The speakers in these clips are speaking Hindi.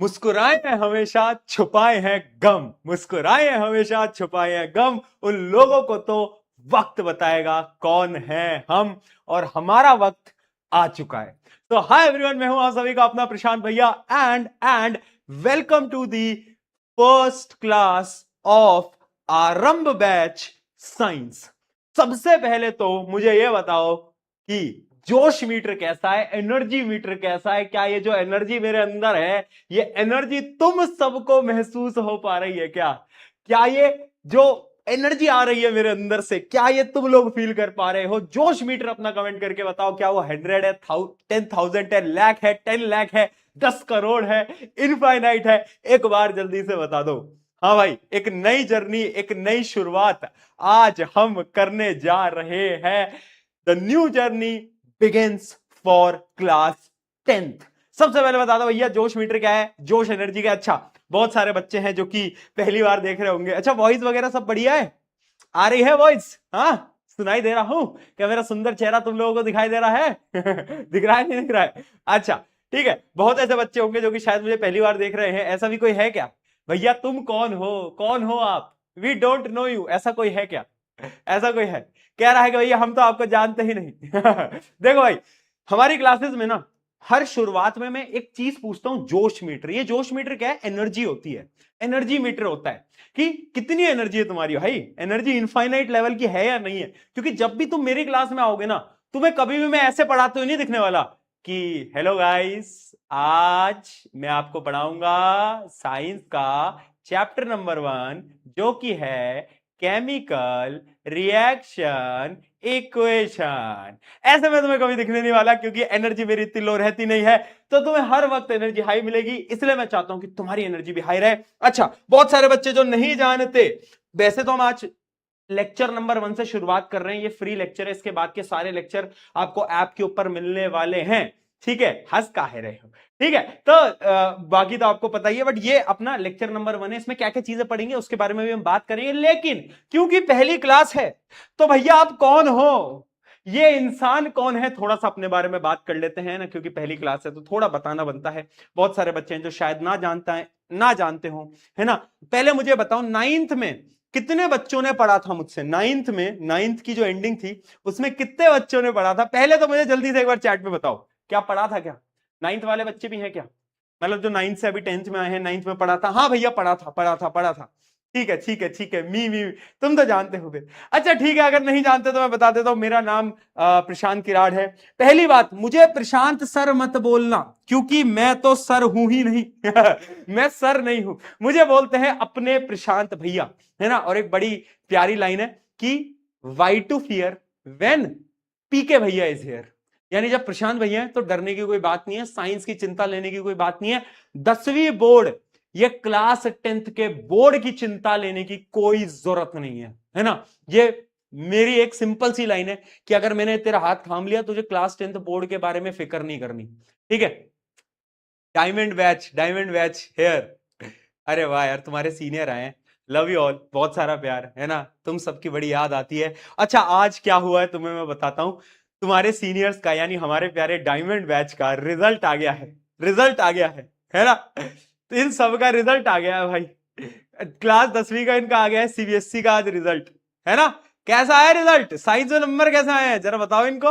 मुस्कुराए हैं हमेशा छुपाए हैं गम, मुस्कुराए हैं हमेशा छुपाए हैं गम। उन लोगों को तो वक्त बताएगा कौन है हम, और हमारा वक्त आ चुका है। तो हाय एवरीवन, मैं हूं आप सभी का अपना प्रशांत भैया and welcome to the first class of Aarambh batch science. सबसे पहले तो मुझे यह बताओ कि जोश मीटर कैसा है, एनर्जी मीटर कैसा है? क्या ये जो एनर्जी मेरे अंदर है, ये एनर्जी तुम सबको महसूस हो पा रही है क्या? क्या ये जो एनर्जी आ रही है मेरे अंदर से, क्या ये तुम लोग फील कर पा रहे हो? जोश मीटर अपना कमेंट करके बताओ। क्या वो 100 है, 10,000 है, लाख है, 10 लाख है, 10 करोड़ है, इनफाइनाइट है? एक बार जल्दी से बता दो। हाँ भाई, एक नई जर्नी, एक नई शुरुआत आज हम करने जा रहे हैं। The new journey begins for class 10th। सबसे पहले बता दो भैया, जोश मीटर क्या है, जोश एनर्जी क्या? अच्छा, बहुत सारे बच्चे हैं जो कि पहली बार देख रहे होंगे। अच्छा, वॉइस वगैरह सब बढ़िया है? आ रही है वॉइस? हाँ, सुनाई दे रहा हूं? क्या मेरा सुंदर चेहरा तुम लोगों को दिखाई दे रहा है? दिख रहा है, नहीं दिख रहा है? अच्छा, ठीक है। बहुत ऐसे बच्चे होंगे जो कि शायद मुझे पहली बार देख रहे हैं। ऐसा भी कोई है क्या? भैया तुम कौन हो, कौन हो आप? वी डोंट नो यू, ऐसा कोई है क्या? ऐसा कोई है? कह रहा है कि भैया हम तो आपको जानते ही नहीं। देखो भाई, हमारी क्लासेस में ना हर शुरुआत में मैं एक चीज पूछता हूं, जोश मीटर। ये जोश मीटर क्या है? एनर्जी होती है। एनर्जी मीटर होता है कि कितनी एनर्जी है तुम्हारी। भाई एनर्जी इनफाइनाइट लेवल की है या नहीं है? क्योंकि जब भी तुम मेरी क्लास में आओगे ना, तुम्हें कभी भी मैं ऐसे पढ़ाते हुए नहीं दिखने वाला कि हेलो गाइस, आज मैं आपको पढ़ाऊंगा साइंस का चैप्टर नंबर 1, जो कि है केमिकल रिएक्शन इक्वेशन। ऐसे में तुम्हें कभी दिखने नहीं वाला, क्योंकि एनर्जी मेरी इतनी लो रहती नहीं है। तो तुम्हें हर वक्त एनर्जी हाई मिलेगी, इसलिए मैं चाहता हूं कि तुम्हारी एनर्जी भी हाई रहे। अच्छा, बहुत सारे बच्चे जो नहीं जानते, वैसे तो हम आज लेक्चर नंबर 1 से शुरुआत कर रहे हैं। ये फ्री लेक्चर है, इसके बाद के सारे लेक्चर आपको ऐप के ऊपर मिलने वाले हैं। ठीक है, हंस काहे रहे हो? ठीक है, तो बाकी तो आपको पता ही है, बट ये अपना लेक्चर नंबर 1 है। इसमें क्या क्या चीजें पढ़ेंगे उसके बारे में भी हम बात करेंगे। लेकिन क्योंकि पहली क्लास है, तो भैया आप कौन हो, ये इंसान कौन है, थोड़ा सा अपने बारे में बात कर लेते हैं ना। क्योंकि पहली क्लास है तो थोड़ा बताना बनता है। बहुत सारे बच्चे हैं जो शायद ना जानते हो, है ना। पहले मुझे बताओ, 9th में कितने बच्चों ने पढ़ा था मुझसे? 9th में, 9th की जो एंडिंग थी उसमें कितने बच्चों ने पढ़ा था? पहले तो मुझे जल्दी से एक बार चैट में बताओ, क्या पढ़ा था? क्या 9th वाले बच्चे भी हैं क्या? मतलब जो 9th से अभी 10th में आए हैं, 9th में पढ़ा था? हाँ भैया, पढ़ा था। ठीक है, ठीक है, ठीक है। मी तुम तो जानते हो फिर। अच्छा ठीक है, अगर नहीं जानते तो मैं बता देता हूं। मेरा नाम प्रशांत किराड़ है। पहली बात, मुझे प्रशांत सर मत बोलना, क्योंकि मैं तो सर हूं ही नहीं। मैं सर नहीं हूं, मुझे बोलते हैं अपने प्रशांत भैया, है ना। और एक बड़ी प्यारी लाइन है कि वाई टू फियर व्हेन पीके भैया इज हियर। यानी जब प्रशांत भैया है तो डरने की कोई बात नहीं है, साइंस की चिंता लेने की कोई बात नहीं है। 10वीं बोर्ड, ये क्लास 10th के बोर्ड की चिंता लेने की कोई जरूरत नहीं है ना। ये मेरी एक सिंपल सी लाइन है कि अगर मैंने तेरा हाथ थाम लिया, तुझे क्लास 10th बोर्ड के बारे में फिक्र नहीं करनी। ठीक है, डायमंड बैच हेयर। अरे वाह यार, तुम्हारे सीनियर आए हैं। लव यू ऑल, बहुत सारा प्यार, है ना। तुम सबकी बड़ी याद आती है। अच्छा, आज क्या हुआ है तुम्हें मैं बताता हूं। तुम्हारे सीनियर्स का, यानी हमारे प्यारे डायमंड बैच का रिजल्ट आ गया है। रिजल्ट आ गया है ना। तो इन सब का रिजल्ट आ गया है भाई। क्लास 10वीं का इनका आ गया है, सीबीएसई का आज रिजल्ट, है ना। कैसा आया रिजल्ट? साइंस में नंबर कैसा आया है, जरा बताओ इनको।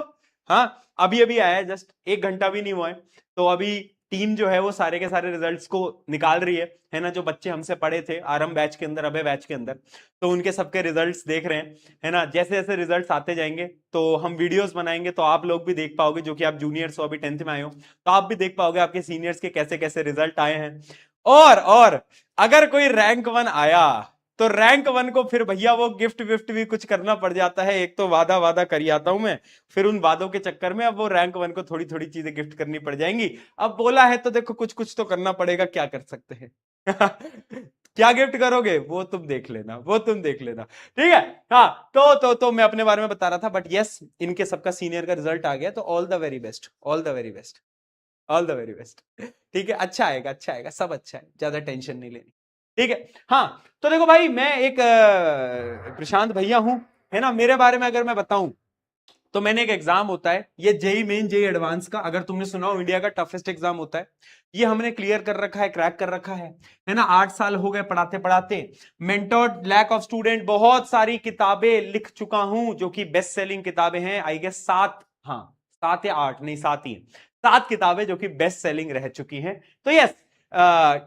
हाँ, अभी अभी आया है, जस्ट 1 घंटा भी नहीं हुआ है। तो अभी टीम जो है वो सारे के सारे रिजल्ट्स को निकाल रही है ना। जो बच्चे हमसे पढ़े थे आरंभ बैच के अंदर, अबे बैच के अंदर, तो उनके सबके रिजल्ट्स देख रहे हैं, है ना। जैसे जैसे रिजल्ट्स आते जाएंगे तो हम वीडियोस बनाएंगे, तो आप लोग भी देख पाओगे, जो कि आप जूनियर्स हो, अभी 10th में आए हो, तो आप भी देख पाओगे आपके सीनियर्स के कैसे कैसे रिजल्ट आए हैं। और अगर कोई रैंक 1 आया, तो रैंक 1 को फिर भैया वो गिफ्ट विफ्ट भी कुछ करना पड़ जाता है। एक तो वादा वादा कर आता हूं मैं, फिर उन वादों के चक्कर में अब वो रैंक 1 को थोड़ी थोड़ी चीजें गिफ्ट करनी पड़ जाएंगी। अब बोला है तो देखो, कुछ कुछ तो करना पड़ेगा, क्या कर सकते हैं। क्या गिफ्ट करोगे वो तुम देख लेना, वो तुम देख लेना। ठीक है। हाँ, तो मैं अपने बारे में बता रहा था, बट यस, इनके सबका सीनियर का रिजल्ट आ गया, तो all the very best, all the very best, all the very best. ठीक है, अच्छा आएगा, अच्छा आएगा, सब अच्छा है, ज्यादा टेंशन नहीं लेनी। ठीक है। हाँ, तो देखो भाई, मैं एक प्रशांत भैया हूं, है ना। मेरे बारे में अगर मैं बताऊं, तो मैंने एक एग्जाम होता है, ये जेई मेन जेई एडवांस का, अगर तुमने सुना हो इंडिया का टफेस्ट एग्जाम होता है, ये हमने क्लियर कर रखा है, क्रैक कर रखा है ना। 8 साल हो गए पढ़ाते पढ़ाते, मेंटोर, लैक ऑफ स्टूडेंट, बहुत सारी किताबें लिख चुका हूं जो कि बेस्ट सेलिंग किताबें हैं, आई गेस 7, हाँ 7 या 8, नहीं 7 ही, 7 किताबें जो कि बेस्ट सेलिंग रह चुकी हैं। तो यस,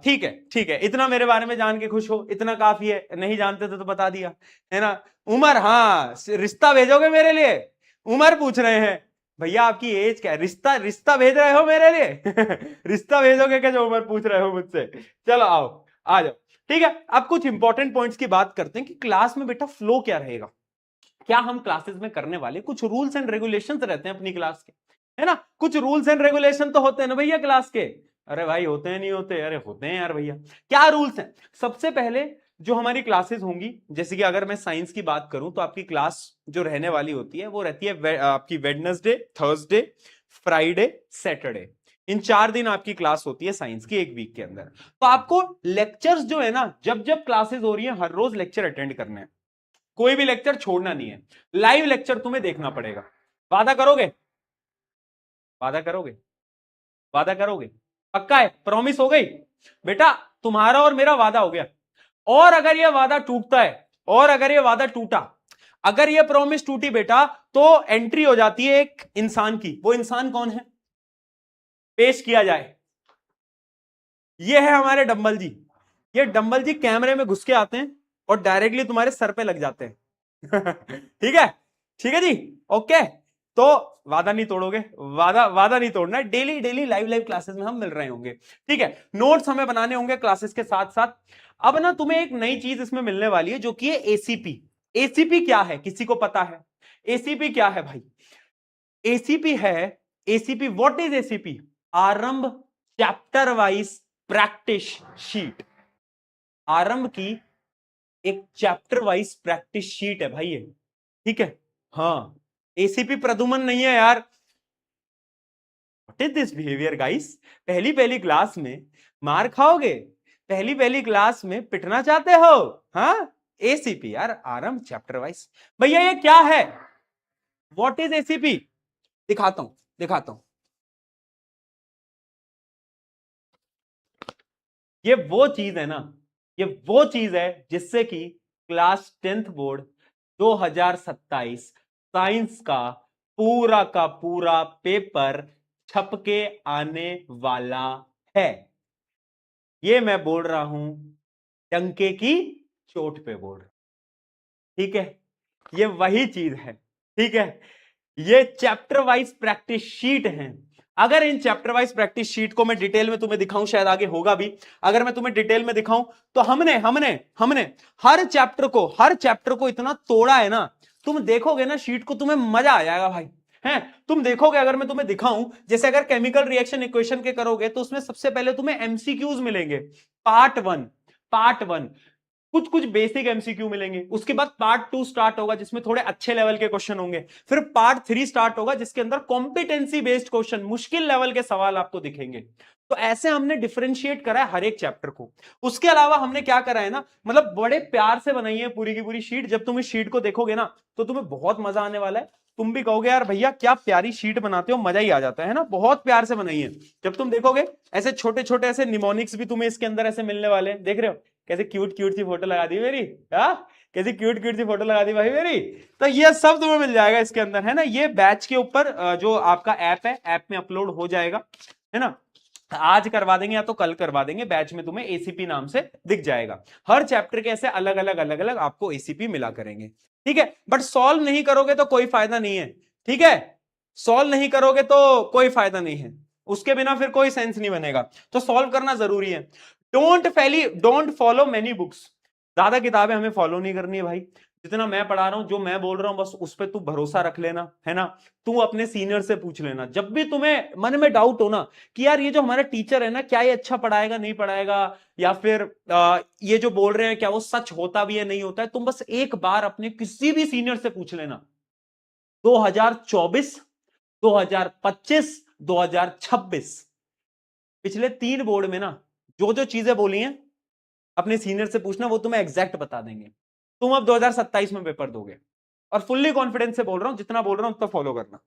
ठीक है ठीक है, इतना मेरे बारे में जान के खुश हो, इतना काफी है, नहीं जानते थे तो बता दिया, है ना। उमर, हाँ रिश्ता भेजोगे मेरे लिए, उमर पूछ रहे हैं, भैया आपकी एज क्या है, रिश्ता रिश्ता भेज रहे हो मेरे लिए रिश्ता भेजोगे क्या जो उमर पूछ रहे हो मुझसे। चलो आओ, आ जाओ, ठीक है। अब कुछ इंपॉर्टेंट पॉइंट्स की बात करते हैं कि क्लास में बेटा फ्लो क्या रहेगा, क्या हम क्लासेस में करने वाले, कुछ रूल्स एंड रेगुलेशंस रहते हैं अपनी क्लास के, है ना। कुछ रूल्स एंड रेगुलेशन तो होते हैं ना भैया क्लास के, अरे भाई होते हैं नहीं होते, अरे होते हैं यार भैया। क्या रूल्स हैं, सबसे पहले जो हमारी क्लासेस होंगी, जैसे कि अगर मैं साइंस की बात करूं तो आपकी क्लास जो रहने वाली होती है वो रहती है आपकी वेडनेसडे, थर्सडे, फ्राइडे, सैटरडे, इन 4 दिन आपकी क्लास होती है साइंस की एक वीक के अंदर। तो आपको लेक्चर्स जो है ना, जब जब क्लासेस हो रही है हर रोज लेक्चर अटेंड करने हैं, कोई भी लेक्चर छोड़ना नहीं है, लाइव लेक्चर तुम्हें देखना पड़ेगा। वादा करोगे, वादा करोगे, वादा करोगे, पक्का है, प्रॉमिस हो गई बेटा, तुम्हारा और मेरा वादा हो गया। और अगर यह वादा टूटता है, और अगर यह वादा टूटा, अगर यह प्रॉमिस टूटी बेटा, तो एंट्री हो जाती है एक इंसान की। वो इंसान कौन है, पेश किया जाए, ये है हमारे डंबल जी। ये डंबल जी कैमरे में घुस के आते हैं और डायरेक्टली तुम्हारे सर पे लग जाते हैं ठीक है, ठीक है जी, ओके। तो वादा नहीं तोड़ोगे, वादा वादा नहीं तोड़ना है, daily daily live live classes में हम मिल रहे होंगे, ठीक है। नोट्स हमें बनाने होंगे क्लासेस के साथ साथ। अब ना तुम्हें एक नई चीज इसमें मिलने वाली है जो कि है एसीपी। एसीपी क्या है, किसी को पता है एसीपी क्या है भाई? एसीपी है, एसीपी व्हाट इज एसीपी, आरंभ चैप्टर वाइज प्रैक्टिस शीट। आरंभ की एक चैप्टर वाइज प्रैक्टिस शीट है भाई ये, ठीक है। हाँ, एसीपी प्रदुमन नहीं है यार। What is this behaviour guys, पहली पहली क्लास में मार खाओगे, पहली पहली क्लास में पिटना चाहते हो, हाँ। एसीपी यार, आरंभ चैप्टर वाइज, भैया ये क्या है, व्हाट इज एसीपी, दिखाता हूं, दिखाता हूं। ये वो चीज है ना, ये वो चीज है जिससे कि क्लास 10th बोर्ड 2027 साइंस का पूरा पेपर छपके आने वाला है। ये मैं बोल रहा हूं डंके की चोट पे बोल रहा हूं, ठीक है। ये वही चीज है, ठीक है। ये चैप्टर वाइज प्रैक्टिस शीट है। अगर in chapter wise practice sheet को मैं डिटेल में तुम्हें दिखाऊं, शायद आगे होगा भी, अगर मैं तुम्हें डिटेल में दिखाऊं, तो हमने हमने हमने हर चैप्टर को इतना तोड़ा है ना, तुम देखोगे ना शीट को, तुम्हें मजा आ जाएगा भाई, है। तुम देखोगे, अगर मैं तुम्हें दिखाऊं, जैसे अगर केमिकल रिएक्शन इक्वेशन के करोगे तो उसमें सबसे पहले तुम्हें एमसीक्यूज मिलेंगे, पार्ट 1, पार्ट 1 कुछ कुछ बेसिक एमसीक्यू मिलेंगे, उसके बाद पार्ट 2 स्टार्ट होगा जिसमें थोड़े अच्छे लेवल के क्वेश्चन होंगे, फिर पार्ट 3 स्टार्ट होगा जिसके अंदर कॉम्पिटेंसी बेस्ड क्वेश्चन, मुश्किल लेवल के सवाल आपको दिखेंगे। तो ऐसे हमने डिफरेंशिएट करा है हर एक चैप्टर को। उसके अलावा हमने क्या करा है ना, मतलब बड़े प्यार से बनाई है पूरी की पूरी शीट। जब तुम इस शीट को देखोगे ना तो तुम्हें बहुत मजा आने वाला है, तुम भी कहोगे यार भैया क्या प्यारी शीट बनाते हो, मजा ही आ जाता है ना, बहुत प्यार से बनाई है। जब तुम देखोगे ऐसे छोटे छोटे ऐसे निमोनिक्स भी तुम्हें इसके अंदर ऐसे मिलने वाले हैं, देख रहे हो कैसे क्यूट क्यूट सी फोटो लगा दी मेरी, हाँ कैसी क्यूट क्यूट सी फोटो लगा दी भाई मेरी। तो ये सब तुम्हें मिल जाएगा इसके अंदर, है ना। ये बैच के ऊपर जो आपका ऐप है, ऐप में अपलोड हो जाएगा, है ना। आज करवा देंगे या तो कल करवा देंगे, बैच में तुम्हें एसीपी नाम से दिख जाएगा। हर चैप्टर के ऐसे अलग अलग आपको एसीपी मिला करेंगे, ठीक है। बट सॉल्व नहीं करोगे तो कोई फायदा नहीं है, ठीक है। सॉल्व नहीं करोगे तो कोई फायदा नहीं है, उसके बिना फिर कोई सेंस नहीं बनेगा, तो सॉल्व करना जरूरी है। डोंट फॉलो मेनी बुक्स, ज्यादा किताबें हमें फॉलो नहीं करनी है भाई। जितना मैं पढ़ा रहा हूं, जो मैं बोल रहा हूं, बस उस पर तू भरोसा रख लेना, है ना। तू अपने सीनियर से पूछ लेना, जब भी तुम्हें मन में डाउट हो ना कि यार ये जो हमारा टीचर है ना, क्या ये अच्छा पढ़ाएगा नहीं पढ़ाएगा, या फिर ये जो बोल रहे हैं क्या वो सच होता भी है नहीं होता है, तुम बस एक बार अपने किसी भी सीनियर से पूछ लेना। 2024, 2025, 2026 पिछले 3 बोर्ड में ना जो जो चीजें बोली हैं अपने सीनियर से पूछना, वो तुम्हें एग्जैक्ट बता देंगे। तुम अब 2027 में पेपर दोगे, और फुल्ली कॉन्फिडेंस से बोल रहा हूं, जितना बोल रहा हूं उतना फॉलो करना।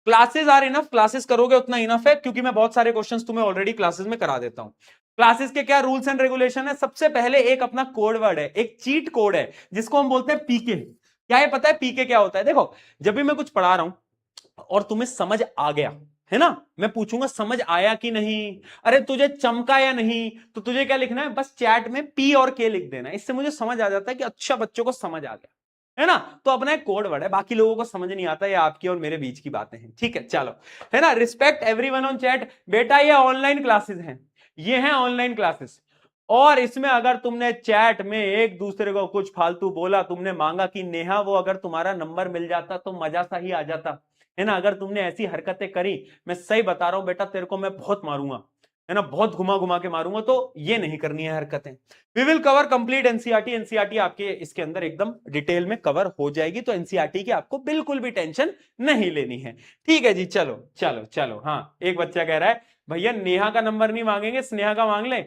क्लासेस आर इनफ, क्लासेस करोगे उतना इनफ है, क्योंकि मैं बहुत सारे क्वेश्चंस तुम्हें ऑलरेडी क्लासेस में करा देता हूं। क्लासेस के क्या रूल्स एंड रेगुलेशन है? सबसे पहले एक अपना कोड वर्ड है, एक चीट कोड है, जिसको हम बोलते हैं पीके। क्या है पता है पीके क्या होता है? देखो, जब भी मैं कुछ पढ़ा रहा हूं और तुम्हें समझ आ गया है ना, मैं पूछूंगा समझ आया कि नहीं, अरे तुझे चमका या नहीं, तो तुझे क्या लिखना है? बस चैट में पी और के लिख देना, इससे मुझे समझ आ जाता है कि अच्छा बच्चों को समझ आ गया, है ना। तो अपना एक कोड वर्ड है, बाकी लोगों को समझ नहीं आता, ये आपकी और मेरे बीच की बातें हैं, ठीक है। चलो, है ना। Respect everyone on chat. बेटा ये ऑनलाइन क्लासेस हैं, ये हैं ऑनलाइन क्लासेस, और इसमें अगर तुमने चैट में एक दूसरे को कुछ फालतू बोला, तुमने मांगा कि नेहा वो अगर तुम्हारा नंबर मिल जाता तो मजा सा ही आ जाता, है ना। अगर तुमने ऐसी हरकतें करी, मैं सही बता रहा हूं बेटा, तेरे को मैं बहुत मारूंगा, है ना, बहुत घुमा घुमा के मारूंगा, तो ये नहीं करनी है हरकतें। We will cover complete NCERT. NCERT आपके इसके अंदर एकदम डिटेल में कवर हो जाएगी, तो एनसीईआरटी की आपको बिल्कुल भी टेंशन नहीं लेनी है, ठीक है जी। चलो चलो चलो, हाँ, एक बच्चा कह रहा है भैया नेहा का नंबर नहीं मांगेंगे, स्नेहा का मांग ले।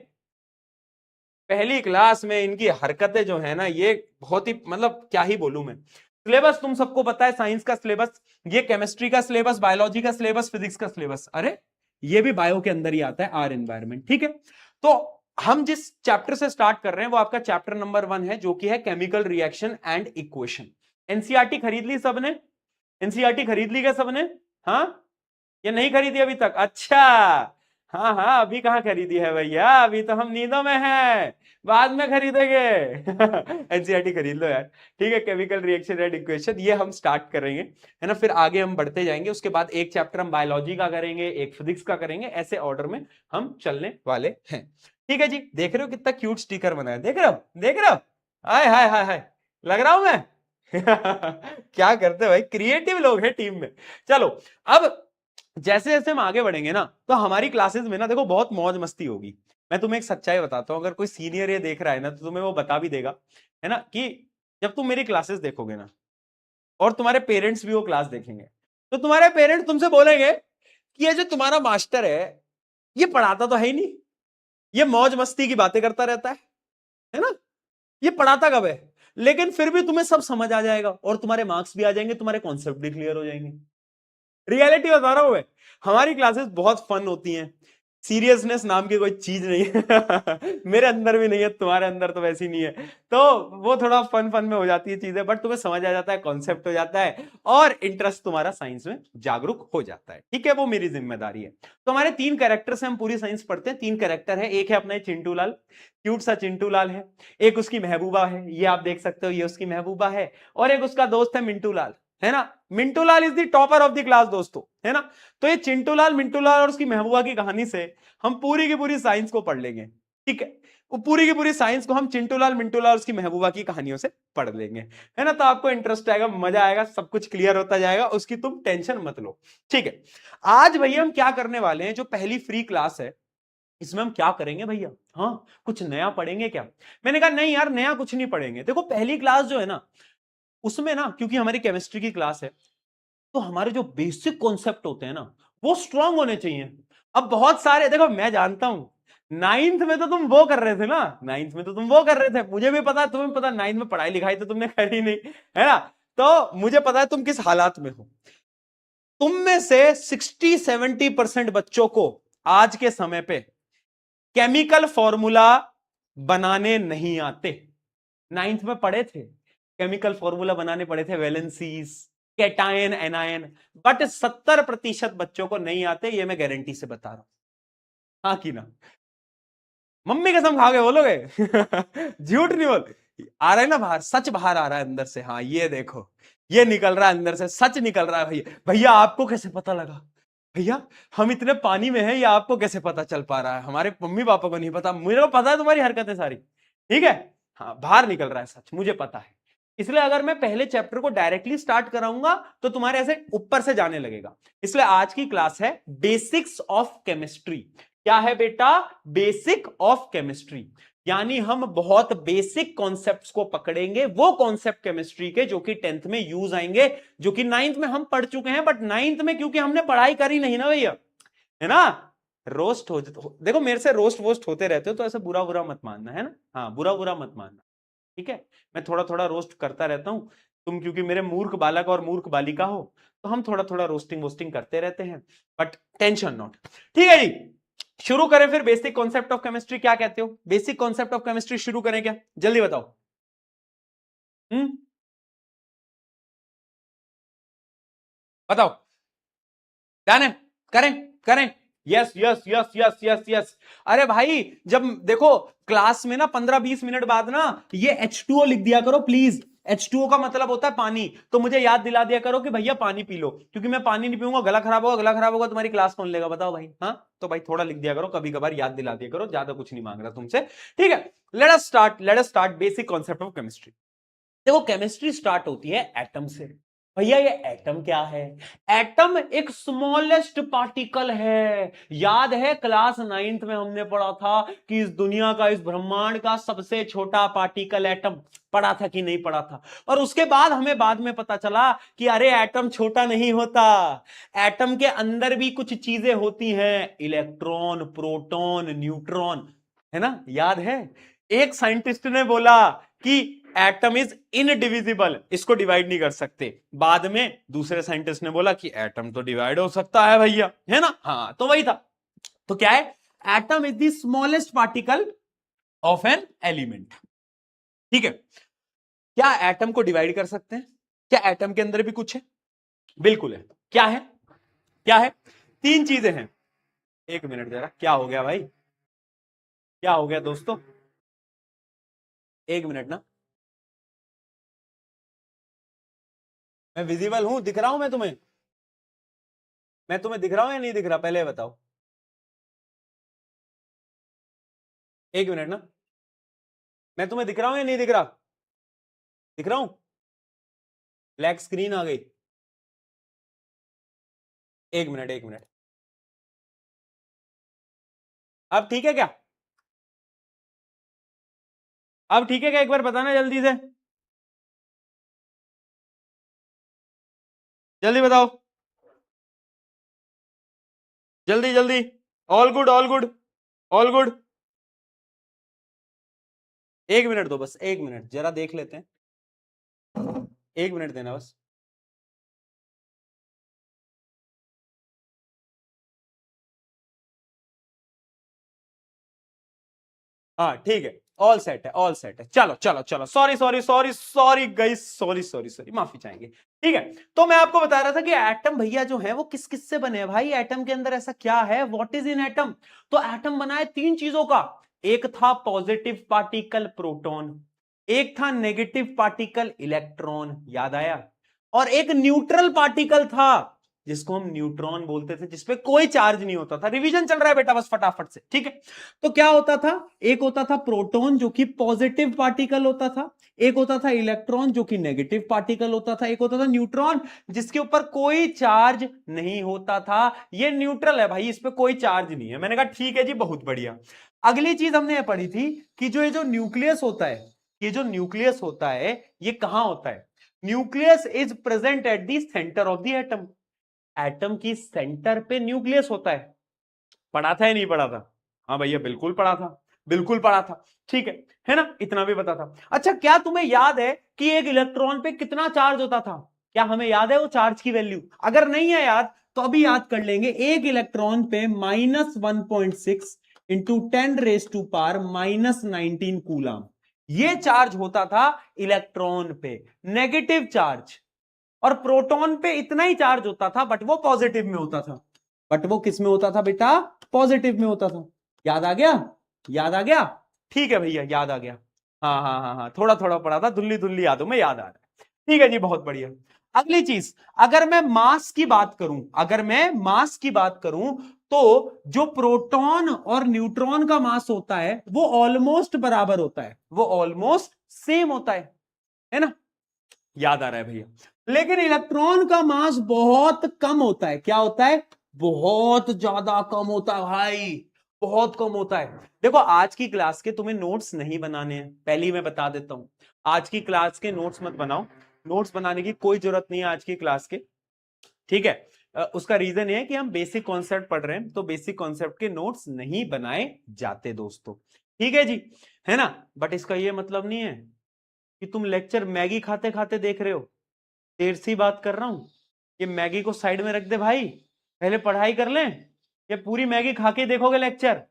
पहली क्लास में इनकी हरकतें जो है ना, ये बहुत ही, मतलब क्या ही बोलूं मैं। सिलेबस तुम सबको पता है, साइंस का सिलेबस, ये केमिस्ट्री का सिलेबस, बायोलॉजी का सिलेबस, फिजिक्स का सिलेबस, अरे ये भी बायो के अंदर ही आता है, आर एनवायरमेंट, ठीक है। तो हम जिस चैप्टर से स्टार्ट कर रहे हैं वो आपका चैप्टर नंबर 1 है, जो कि है chemical reaction and equation. NCERT खरीद ली सबने? एनसीईआरटी खरीद ली क्या सबने? हाँ, ये नहीं खरीदी अभी तक? अच्छा, हाँ हाँ, अभी कहाँ खरीदी है भैया, अभी तो हम नींदों में हैं, बाद में खरीदेंगे। एनसीईआरटी खरीद लो यार, ठीक है। केमिकल रिएक्शन एंड इक्वेशन ये हम स्टार्ट करेंगे, है ना, फिर आगे हम बढ़ते जाएंगे। उसके बाद एक चैप्टर हम बायोलॉजी का करेंगे, एक फिजिक्स का करेंगे, ऐसे ऑर्डर में हम चलने वाले हैं, ठीक है जी। देख रहे हो कितना क्यूट स्टिकर बना है? देख रहे हो, देख रहे हो? हाय हाय हाय हाय, लग रहा हूं मैं? क्या करते हो भाई, क्रिएटिव लोग हैं टीम में। चलो, अब जैसे जैसे हम आगे बढ़ेंगे ना, तो हमारी क्लासेस में ना देखो बहुत मौज मस्ती होगी। मैं तुम्हें एक सच्चाई बताता हूं, अगर कोई सीनियर ये देख रहा है ना, तो तुम्हें वो बता भी देगा, है ना, कि जब तुम मेरी क्लासेस देखोगे ना, और तुम्हारे पेरेंट्स भी वो क्लास देखेंगे, तो तुम्हारे पेरेंट्स तुमसे बोलेंगे कि ये जो तुम्हारा मास्टर है, ये पढ़ाता तो है ही नहीं, ये मौज मस्ती की बातें करता रहता है ना, ये पढ़ाता कब है? लेकिन फिर भी तुम्हें सब समझ आ जाएगा, और तुम्हारे मार्क्स भी आ जाएंगे, तुम्हारे कॉन्सेप्ट भी क्लियर हो जाएंगे। रियलिटी बता रहा हूं मैं, हमारी क्लासेस बहुत फन होती हैं, सीरियसनेस नाम की कोई चीज नहीं है। मेरे अंदर भी नहीं है, तुम्हारे अंदर तो वैसी नहीं है, तो वो थोड़ा फन फन में हो जाती है चीजें, बट तुम्हें समझ आ जाता है, कॉन्सेप्ट हो जाता है, और इंटरेस्ट तुम्हारा साइंस में जागरूक हो जाता है, ठीक है। वो मेरी जिम्मेदारी है। तो हमारे 3 कैरेक्टर से हम पूरी साइंस पढ़ते हैं। 3 कैरेक्टर है, एक है अपना चिंटू लाल, क्यूट सा चिंटू लाल है, एक उसकी महबूबा है, ये आप देख सकते हो, ये उसकी महबूबा है, और एक उसका दोस्त है मिंटू लाल, है ना। Mintu Lal is the topper of the class दोस्तों, है ना। तो ये चिंटू लाल, मिंटू लाल और उसकी महबूबा की कहानी से हम पूरी की पूरी साइंस को पढ़ लेंगे, ठीक है। वो पूरी की पूरी साइंस को हम चिंटू लाल, मिंटू लाल और उसकी महबूबा की कहानियों से पढ़ लेंगे, है ना। तो आपको इंटरेस्ट आएगा, मजा आएगा, सब कुछ क्लियर होता जाएगा, उसकी तुम टेंशन मत लो, ठीक है। आज भैया हम क्या करने वाले हैं, जो पहली फ्री क्लास है, इसमें हम क्या करेंगे भैया? हाँ, कुछ नया पढ़ेंगे क्या? मैंने कहा नहीं यार, नया कुछ नहीं पढ़ेंगे। देखो, पहली क्लास जो है ना, उसमें ना, क्योंकि हमारी केमिस्ट्री की क्लास है, तो हमारे जो बेसिक कॉन्सेप्ट होते हैं ना, वो स्ट्रांग होने चाहिए। अब बहुत सारे, देखो मैं जानता हूं, नाइन्थ में तो तुम वो कर रहे थे ना, नाइन्थ में तो तुम वो कर रहे थे, मुझे भी पता है, तुम्हें पता, नाइन्थ में पढ़ाई लिखाई तो तुमने करी नहीं, है ना। तो मुझे पता है तुम किस हालात में हो। तुम में से 60-70% बच्चों को आज के समय पे केमिकल फॉर्मूला बनाने नहीं आते। नाइन्थ में पढ़े थे, केमिकल फॉर्मूला बनाने पड़े थे, वैलेंसीज, कैटायन, एनायन, बट 70% बच्चों को नहीं आते, ये मैं गारंटी से बता रहा हूं। हाँ कि ना? मम्मी कसम खा के बोलोगे? झूठ नहीं बोल, आ रहा है ना बाहर, सच बाहर आ रहा है अंदर से। हाँ, ये देखो, ये निकल रहा है अंदर से, सच निकल रहा है भैया। भैया आपको कैसे पता लगा? भैया हम इतने पानी में हैं, ये आपको कैसे पता चल पा रहा है? हमारे मम्मी पापा को नहीं पता, मुझे तो पता है तुम्हारी हरकतें सारी, ठीक है। हाँ, बाहर निकल रहा है सच, मुझे पता है। इसलिए अगर मैं पहले चैप्टर को डायरेक्टली स्टार्ट कराऊंगा, तो तुम्हारे ऐसे ऊपर से जाने लगेगा। इसलिए आज की क्लास है बेसिक्स ऑफ केमिस्ट्री। क्या है बेटा? बेसिक ऑफ केमिस्ट्री, यानी हम बहुत बेसिक कॉन्सेप्ट्स को पकड़ेंगे, वो कॉन्सेप्ट केमिस्ट्री के जो कि 10th में यूज आएंगे, जो कि 9th में हम पढ़ चुके हैं, बट 9th में क्योंकि हमने पढ़ाई करी नहीं ना भैया, है ना, रोस्ट हो, देखो मेरे से रोस्ट वोस्ट होते रहते हो, तो ऐसे बुरा बुरा मत मानना, है ना। हाँ, बुरा बुरा मत मानना, ठीक है। मैं थोड़ा थोड़ा रोस्ट करता रहता हूं, तुम क्योंकि मेरे मूर्ख बालक और मूर्ख बालिका हो, तो हम थोड़ा थोड़ा रोस्टिंग वोस्टिंग करते रहते हैं, बट टेंशन नॉट। ठीक है जी, शुरू करें फिर। बेसिक कॉन्सेप्ट ऑफ केमिस्ट्री क्या कहते हो? बेसिक कॉन्सेप्ट ऑफ केमिस्ट्री शुरू करें क्या? जल्दी बताओ। बताओ। डन है? करें? करें? Yes yes yes yes yes yes. अरे भाई, जब देखो क्लास में ना 15-20 मिनट बाद ना ये H2O लिख दिया करो प्लीज। H2O का मतलब होता है पानी, तो मुझे याद दिला दिया करो कि भैया पानी पी लो, क्योंकि मैं पानी नहीं पीऊंगा गला खराब होगा, गला खराब होगा तुम्हारी क्लास कौन लेगा बताओ भाई? हाँ, तो भाई थोड़ा लिख दिया करो, कभी कभार याद दिला दिया करो, ज्यादा कुछ नहीं मांग रहा तुमसे। ठीक है, let us start basic concept of chemistry. देखो केमिस्ट्री स्टार्ट होती है एटम से। भैया ये एटम क्या है? एटम एक स्मॉलेस्ट पार्टिकल है। याद है क्लास 9th में हमने पढ़ा था कि इस दुनिया का, इस ब्रह्मांड का सबसे छोटा पार्टिकल एटम। पढ़ा था कि नहीं पढ़ा था? और उसके बाद हमें बाद में पता चला कि अरे एटम छोटा नहीं होता, एटम के अंदर भी कुछ चीजें होती हैं, इलेक्ट्रॉन, प्रोटॉन, न्यूट्रॉन, है ना? याद है एक साइंटिस्ट ने बोला कि एटम इज इनडिविजिबल, इसको डिवाइड नहीं कर सकते। बाद में दूसरे साइंटिस्ट ने बोला कि एटम तो डिवाइड हो सकता है भैया, है ना? हाँ, तो वही था। तो क्या है? Atom is the smallest particle of an element. ठीक है, क्या एटम को डिवाइड कर सकते हैं? क्या एटम के अंदर भी कुछ है? बिल्कुल है। क्या है? क्या है? तीन चीजें हैं। एक मिनट जरा, क्या हो गया भाई? क्या हो गया दोस्तों? एक मिनट ना, मैं विजिबल हूं, दिख रहा हूं मैं तुम्हें? मैं तुम्हें दिख रहा हूं या नहीं दिख रहा, पहले बताओ। एक मिनट ना, मैं तुम्हें दिख रहा हूं या नहीं दिख रहा? दिख रहा हूं? ब्लैक स्क्रीन आ गई। एक मिनट, एक मिनट। अब ठीक है क्या? अब ठीक है क्या? एक बार बताना जल्दी से, जल्दी बताओ, जल्दी जल्दी। All good, all good, all good. एक मिनट दो बस, एक मिनट जरा देख लेते हैं, एक मिनट देना बस। हाँ ठीक है, ऑल सेट है, ऑल सेट है। चलो चलो चलो, sorry sorry sorry sorry guys, sorry sorry sorry, माफी चाहेंगे। ठीक है, तो मैं आपको बता रहा था कि एटम भैया जो है वो किस किस से बने हैं भाई। एटम के अंदर ऐसा क्या है, व्हाट इज इन एटम? तो एटम बना है तीन चीजों का। एक था पॉजिटिव पार्टिकल प्रोटॉन, एक था नेगेटिव पार्टिकल इलेक्ट्रॉन, याद आया? और एक न्यूट्रल पार्टिकल था जिसको हम न्यूट्रॉन बोलते थे, जिसपे कोई चार्ज नहीं होता था। रिवीजन चल रहा है बेटा बस फटाफट से, ठीक है? तो क्या होता था? एक होता था प्रोटॉन जो कि पॉजिटिव पार्टिकल होता था, एक होता था इलेक्ट्रॉन जो कि नेगेटिव पार्टिकल होता था, एक होता था न्यूट्रॉन जिसके ऊपर कोई चार्ज नहीं होता था। ये न्यूट्रल है भाई, इस पे कोई चार्ज नहीं है। मैंने कहा ठीक है जी, बहुत बढ़िया। अगली चीज हमने ये पढ़ी थी कि जो ये जो न्यूक्लियस होता है, ये जो न्यूक्लियस होता है ये कहां होता है? Nucleus is present at the centre of the atom. Atom की सेंटर पे न्यूक्लियस होता है। पढ़ा था या नहीं पढ़ा था? हाँ भैया बिल्कुल पढ़ा था, बिल्कुल पढ़ा था। ठीक है ना? इतना भी पता था। अच्छा, क्या तुम्हें याद है कि एक इलेक्ट्रॉन पे कितना चार्ज होता था? क्या हमें याद है वो चार्ज की वैल्यू? अगर नहीं है याद तो अभी याद कर लेंगे। एक इलेक्ट्रॉन पे -1.6 इंटू 10⁻⁻19 कूलम, ये चार्ज होता था इलेक्ट्रॉन पे, नेगेटिव चार्ज। और प्रोटॉन पे इतना ही चार्ज होता था, बट वो पॉजिटिव में होता था। बट वो किस में होता था बेटा? पॉजिटिव में होता था। याद आ गया? याद आ गया? ठीक है भैया, याद आ गया। हाँ हाँ हाँ हाँ, थोड़ा थोड़ा पढ़ा था, धुल्ली धुल्ली यादों में याद आ रहा है। ठीक है जी, बहुत बढ़िया। अगली चीज, अगर मैं मास की बात करूं, अगर मैं मास की बात करूं, तो जो प्रोटॉन और न्यूट्रॉन का मास होता है वो ऑलमोस्ट बराबर होता है, वो ऑलमोस्ट सेम होता है ना? याद आ रहा है भैया? लेकिन इलेक्ट्रॉन का मास बहुत कम होता है। क्या होता है? बहुत ज्यादा कम होता है भाई, बहुत कम होता है। देखो आज की क्लास के तुम्हें नोट्स नहीं बनाने हैं, पहले ही मैं बता देता हूं। आज की क्लास के नोट्स मत बनाओ, नोट्स बनाने की कोई जरूरत नहीं है आज की क्लास के। ठीक है? उसका रीजन ये है कि हम बेसिक कॉन्सेप्ट पढ़ रहे हैं, तो बेसिक कॉन्सेप्ट के नोट्स नहीं बनाए जाते दोस्तों। ठीक है जी, है ना? बट इसका ये मतलब नहीं है कि तुम लेक्चर मैगी खाते खाते देख रहे हो। देर सी बात कर रहा हूं, ये मैगी को साइड में रख दे भाई, पहले पढ़ाई कर लें। ये पूरी मैगी खा के देखोगे लेक्चर,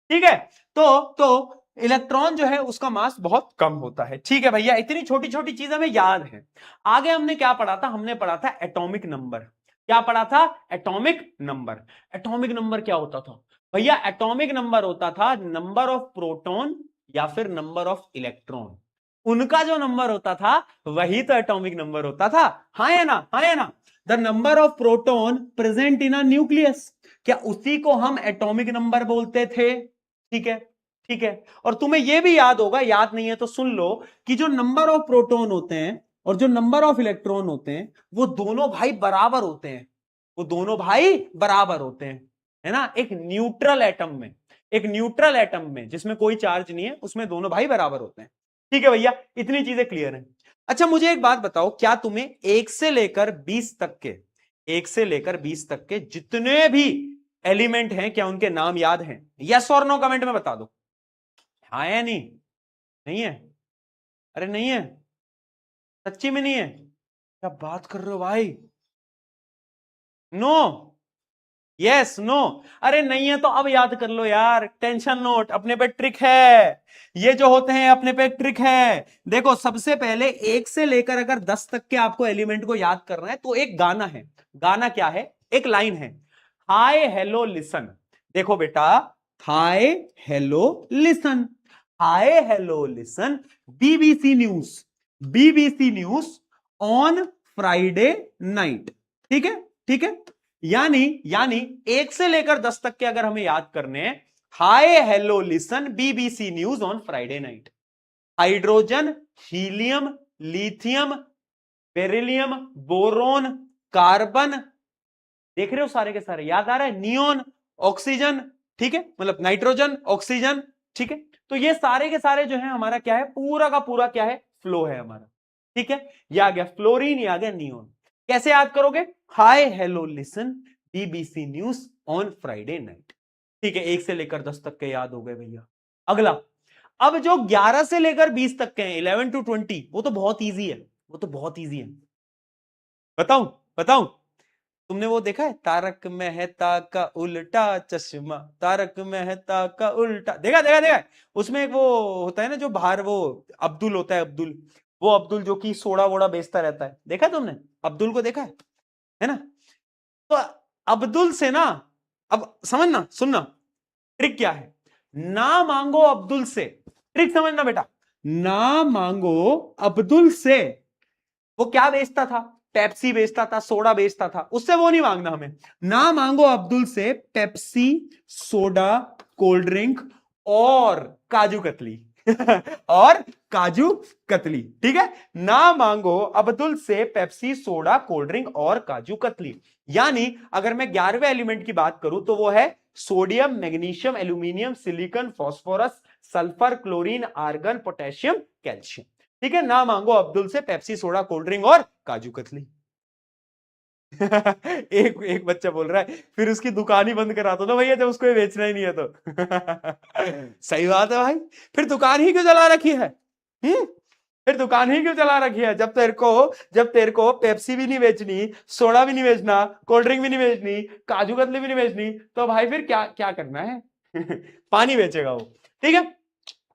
ठीक है। तो इलेक्ट्रॉन जो है उसका मास बहुत कम होता है, ठीक है भैया। इतनी छोटी छोटी चीज हमें याद है। आगे हमने क्या पढ़ा था? हमने पढ़ा था एटॉमिक नंबर। क्या पढ़ा था? Atomic number. एटॉमिक नंबर क्या होता था भैया? एटॉमिक नंबर होता था नंबर ऑफ प्रोटॉन या फिर नंबर ऑफ इलेक्ट्रॉन, उनका जो नंबर होता था वही तो एटॉमिक नंबर होता था। हाँ या ना? हाँ या ना? The number of proton present in a nucleus, क्या उसी को हम एटॉमिक नंबर बोलते थे? ठीक है, ठीक है। और तुम्हें यह भी याद होगा, याद नहीं है तो सुन लो, कि जो नंबर ऑफ प्रोटॉन होते हैं और जो नंबर ऑफ इलेक्ट्रॉन होते हैं वो दोनों भाई बराबर होते हैं। वो दोनों भाई बराबर होते हैं, है ना? एक न्यूट्रल एटम में, एक न्यूट्रल एटम में जिसमें कोई चार्ज नहीं है, उसमें दोनों भाई बराबर होते हैं। ठीक है भैया, इतनी चीजें क्लियर हैं। अच्छा मुझे एक बात बताओ, क्या तुम्हें 1 से लेकर 20 तक के, 1 से लेकर 20 तक के जितने भी एलिमेंट हैं, क्या उनके नाम याद हैं? यस और नो कमेंट में बता दो। हाँ या नहीं? नहीं है? अरे नहीं है, सच्ची में नहीं है? क्या बात कर रहे हो भाई? नो? Yes no? अरे नहीं है तो अब याद कर लो यार, टेंशन नोट, अपने पे ट्रिक है। ये जो होते हैं अपने पे ट्रिक है। देखो सबसे पहले 1 से लेकर अगर 10 तक के आपको एलिमेंट को याद करना है तो एक गाना है। गाना क्या है? एक लाइन है, हाय हेलो लिसन। देखो बेटा, hi hello listen, hi hello listen, BBC news, BBC news on Friday night. ठीक है, ठीक है। यानी यानी 1 से लेकर 10 तक के अगर हमें याद करने हैं, hi hello listen BBC news on Friday night. Hydrogen, helium, lithium, beryllium, boron, carbon, देख रहे हो सारे के सारे याद आ रहा है? नियोन, ऑक्सीजन, ठीक है, मतलब नाइट्रोजन, ऑक्सीजन, ठीक है। तो ये सारे के सारे जो है हमारा क्या है, पूरा का पूरा क्या है, फ्लो है हमारा। ठीक है, ये आ गया फ्लोरीन, ये आ गया नियोन। कैसे याद करोगे? Hi hello listen BBC news on Friday night. ठीक है, 1 से लेकर 10 तक के याद हो गए भैया। अगला, अब जो 11 से लेकर 20 तक के हैं, 11 to 20, वो तो बहुत ईजी है, वो तो बहुत ईजी है। बताऊं? बताऊं? तुमने वो देखा है, तारक मेहता का उल्टा चश्मा, तारक मेहता का उल्टा, देखा देखा देखा? उसमें एक वो होता है ना, जो बाहर वो अब्दुल होता है, अब्दुल, वो अब्दुल जो कि सोडा वोडा बेचता रहता है, देखा तुमने अब्दुल को? देखा है ना? तो अब्दुल से ना, अब समझना, सुनना, ट्रिक क्या है। ना मांगो अब्दुल से, ट्रिक समझना बेटा, ना मांगो अब्दुल से। वो क्या बेचता था? पेप्सी बेचता था, सोडा बेचता था, उससे वो नहीं मांगना हमें। ना मांगो अब्दुल से पेप्सी, सोडा, कोल्ड ड्रिंक और काजू कतली और काजू कतली, ठीक है। ना मांगो अब्दुल से पेप्सी, सोडा, कोल्ड ड्रिंक और काजू कतली। यानी अगर मैं 11वें एलिमेंट की बात करूं तो वो है sodium, magnesium, aluminium, silicon, phosphorus, sulphur, chlorine, argon, potassium, calcium. ठीक है, ना मांगो अब्दुल से पेप्सी, सोडा, कोल्ड ड्रिंक और काजू कतली। एक एक बच्चा बोल रहा है फिर उसकी दुकान ही बंद करा दो ना भैया, जब उसको ये बेचना ही नहीं है तो सही बात है भाई, फिर दुकान ही क्यों चला रखी है? फिर दुकान ही क्यों चला रखी है, जब तेरे को पेप्सी भी नहीं बेचनी, सोडा भी नहीं बेचना, कोल्ड ड्रिंक भी नहीं बेचनी, काजू कतली भी नहीं बेचनी, तो भाई फिर क्या क्या करना है? पानी बेचेगा वो। ठीक है,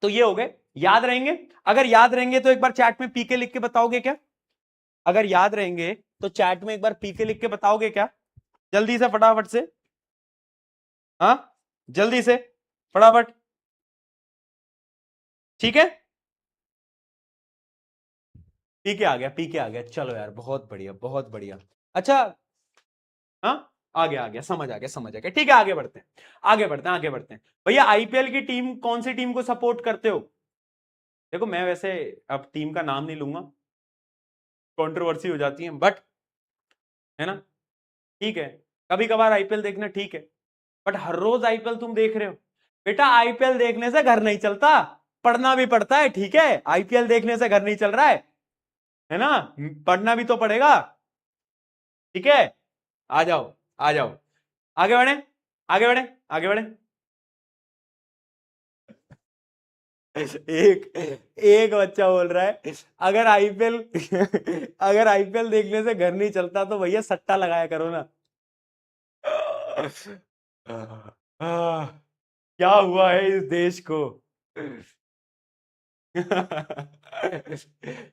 तो ये हो गए, याद रहेंगे? अगर याद रहेंगे तो एक बार चैट में पीके लिख के बताओगे क्या? अगर याद रहेंगे तो चैट में एक बार पीके लिख के बताओगे क्या? जल्दी से, फटाफट से, हाँ, जल्दी से, फटाफट। ठीक है, पीके आ गया, पीके आ गया, चलो यार बहुत बढ़िया, बहुत बढ़िया। अच्छा, हाँ, आ गया, समझ आ गया, समझ आ गया, ठीक है, आगे बढ़ते हैं, आगे बढ़ते हैं, आगे बढ़ते हैं। भैया आईपीएल की टीम, कौन सी टीम को सपोर्ट करते हो? देखो मैं वैसे अब टीम का नाम नहीं लूंगा, कंट्रोवर्सी हो जाती है, बट, है ना, ठीक है, कभी कभार आईपीएल देखना ठीक है, बट हर रोज आईपीएल तुम देख रहे हो? बेटा आईपीएल देखने से घर नहीं चलता, पढ़ना भी पड़ता है, ठीक है? आईपीएल देखने से घर नहीं चल रहा है ना? पढ़ना भी तो पड़ेगा, ठीक है? आ जाओ, आ जाओ, आगे बढ़े, आगे बढ़े, आगे बढ़े। एक एक बच्चा बोल रहा है, अगर आईपीएल अगर आईपीएल देखने से घर नहीं चलता तो भैया सट्टा लगाया करो ना। क्या हुआ है इस देश को। ठीक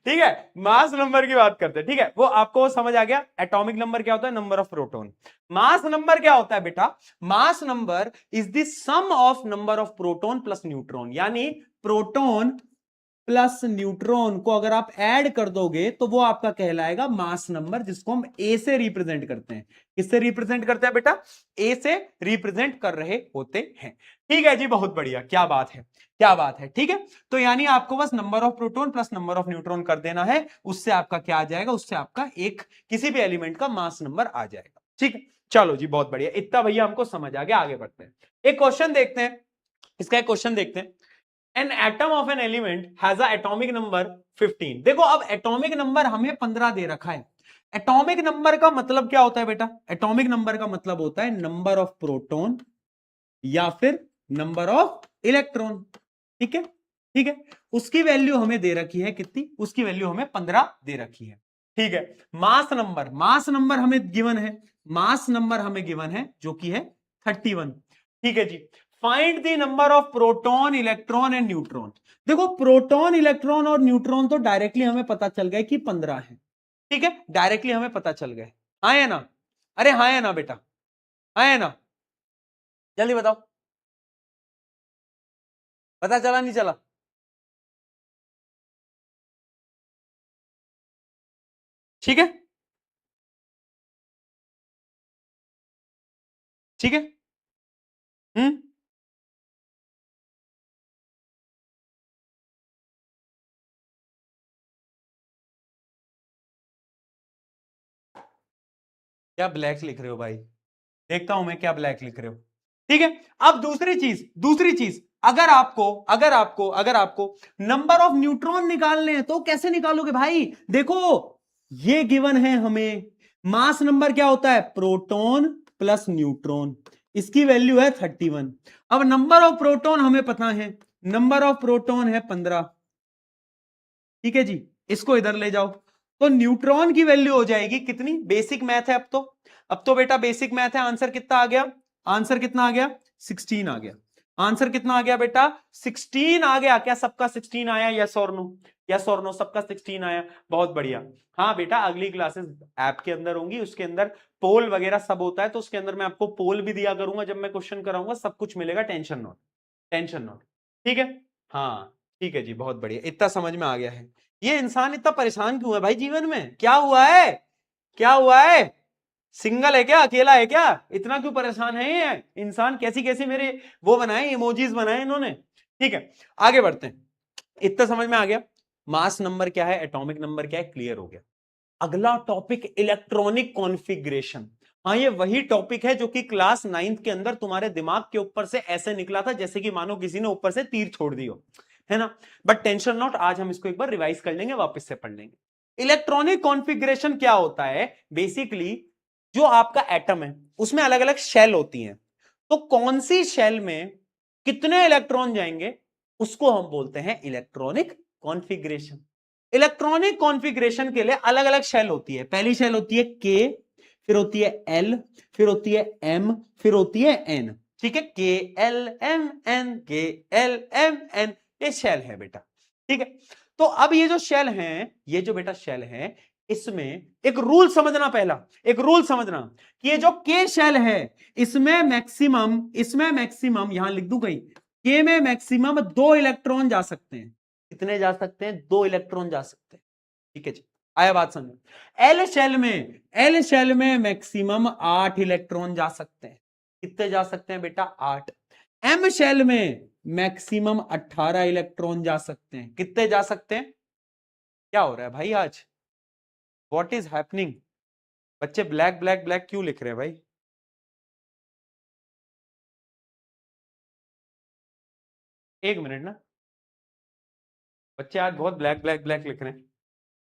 है, मास नंबर की बात करते हैं। ठीक है, वो आपको समझ आ गया। एटॉमिक नंबर क्या होता है? Number of proton. Mass number क्या होता है बेटा? Mass number is the sum of number of proton plus neutron, यानी प्रोटॉन प्लस न्यूट्रॉन को अगर आप ऐड कर दोगे तो वो आपका कहलाएगा मास नंबर, जिसको हम ए से रिप्रेजेंट करते हैं। किससे रिप्रेजेंट करते हैं बेटा? ए से रिप्रेजेंट कर रहे होते हैं। ठीक है जी, बहुत बढ़िया, क्या बात है, क्या बात है। ठीक है, तो यानी आपको बस number of proton plus number of neutron कर देना है, उससे आपका क्या आ जाएगा? उससे आपका एक किसी भी एलिमेंट का मास नंबर आ जाएगा। ठीक है, चलो जी, बहुत बढ़िया, इतना भैया हमको समझ आ गया। आगे बढ़ते हैं, एक क्वेश्चन देखते हैं, इसका एक क्वेश्चन देखते हैं। An atom of an element has a atomic number 15। देखो, अब एटॉमिक नंबर हमें 15 दे रखा है। एटॉमिक नंबर का मतलब क्या होता है बेटा? एटॉमिक नंबर का मतलब होता है नंबर ऑफ प्रोटॉन या फिर नंबर ऑफ इलेक्ट्रॉन। ठीक है, ठीक है, उसकी वैल्यू हमें दे रखी है कितनी? उसकी वैल्यू हमें 15 दे रखी है। ठीक है, मास नंबर, मास नंबर हमें गिवन है, मास नंबर हमें गिवन है जो कि है 31। ठीक है जी, find the number of proton, electron and neutron. देखो, प्रोटॉन, इलेक्ट्रॉन और न्यूट्रॉन तो डायरेक्टली हमें पता चल गया कि 15 है। ठीक है, डायरेक्टली हमें पता चल गए। हाँ है ना? अरे हाँ है ना बेटा? हाँ है ना? जल्दी बताओ, पता चला नहीं चला? ठीक है, ठीक है। हम्म, क्या ब्लैक लिख रहे हो भाई? देखता हूं मैं क्या ब्लैक लिख रहे हो। ठीक है, अब दूसरी चीज, दूसरी चीज, अगर आपको नंबर ऑफ न्यूट्रॉन निकालने हैं तो कैसे निकालोगे भाई? देखो, ये गिवन है हमें, मास नंबर क्या होता है? प्रोटॉन प्लस न्यूट्रॉन, इसकी वैल्यू है 31। अब नंबर ऑफ प्रोटॉन हमें पता है, नंबर ऑफ प्रोटॉन है 15। ठीक है जी, इसको इधर ले जाओ, तो न्यूट्रॉन की वैल्यू हो जाएगी कितनी? बेसिक मैथ है अब तो बेटा बेसिक मैथ है। आंसर कितना आ गया? आंसर कितना आ गया? 16 आ गया। आंसर कितना आ गया बेटा? 16 आ गया। क्या सबका 16 आया? यस और नो? यस और नो? सबका 16 आया, बहुत बढ़िया। हाँ बेटा, अगली क्लासेस ऐप के अंदर होंगी, उसके अंदर पोल वगैरह सब होता है, तो उसके अंदर मैं आपको पोल भी दिया करूंगा जब मैं क्वेश्चन कराऊंगा, सब कुछ मिलेगा, टेंशन नॉट, टेंशन नॉट। ठीक है, हाँ ठीक है जी, बहुत बढ़िया, इतना समझ में आ गया है। ये इंसान इतना परेशान क्यों है भाई जीवन में? क्या हुआ है? क्या हुआ है? सिंगल है क्या? अकेला है क्या? इतना क्यों परेशान है ये इंसान? कैसी कैसी मेरे वो बनाए, इमोजीज बनाए इन्होंने। ठीक है, आगे बढ़ते हैं। इतना समझ में आ गया, मास नंबर क्या है, एटॉमिक नंबर क्या है, क्लियर हो गया। अगला टॉपिक, इलेक्ट्रॉनिक कॉन्फ़िगरेशन। हाँ, ये वही टॉपिक है जो कि क्लास 9th के अंदर तुम्हारे दिमाग के ऊपर से ऐसे निकला था जैसे कि मानो किसी ने ऊपर से तीर छोड़ दी हो, है ना? बट टेंशन नॉट, आज हम इसको एक बार रिवाइज कर लेंगे, वापस से पढ़ लेंगे। इलेक्ट्रॉनिक कॉन्फ़िगरेशन क्या होता है? बेसिकली जो आपका एटम है उसमें अलग अलग शेल होती हैं, तो कौन सी शेल में कितने इलेक्ट्रॉन जाएंगे उसको हम बोलते हैं इलेक्ट्रॉनिक कॉन्फ़िगरेशन। इलेक्ट्रॉनिक कॉन्फ़िगरेशन के लिए अलग अलग शेल होती है। पहली शेल होती है के, फिर होती है एल, फिर होती है एम, फिर होती है एन। ठीक है, के एल एम एन, के एल एम एन, ये शेल है बेटा। ठीक है, तो अब ये जो शेल हैं, ये जो बेटा शेल है, इसमें एक रूल समझना, पहला एक रूल समझना कि ये जो के शेल है, इसमें मैक्सिमम यहां लिख दूं कहीं, के में मैक्सिमम 2 इलेक्ट्रॉन जा सकते हैं। कितने जा सकते हैं? 2 इलेक्ट्रॉन जा सकते हैं। ठीक है जी, आया बात समझ? एल शेल में मैक्सिमम 8 इलेक्ट्रॉन जा सकते हैं। कितने जा सकते हैं बेटा? 8। एम शेल में मैक्सिमम 18 इलेक्ट्रॉन जा सकते हैं। कितने जा सकते हैं? क्या हो रहा है भाई आज? What is happening? बच्चे ब्लैक ब्लैक ब्लैक क्यों लिख रहे हैं भाई? एक मिनट ना, बच्चे आज बहुत ब्लैक ब्लैक ब्लैक लिख रहे हैं।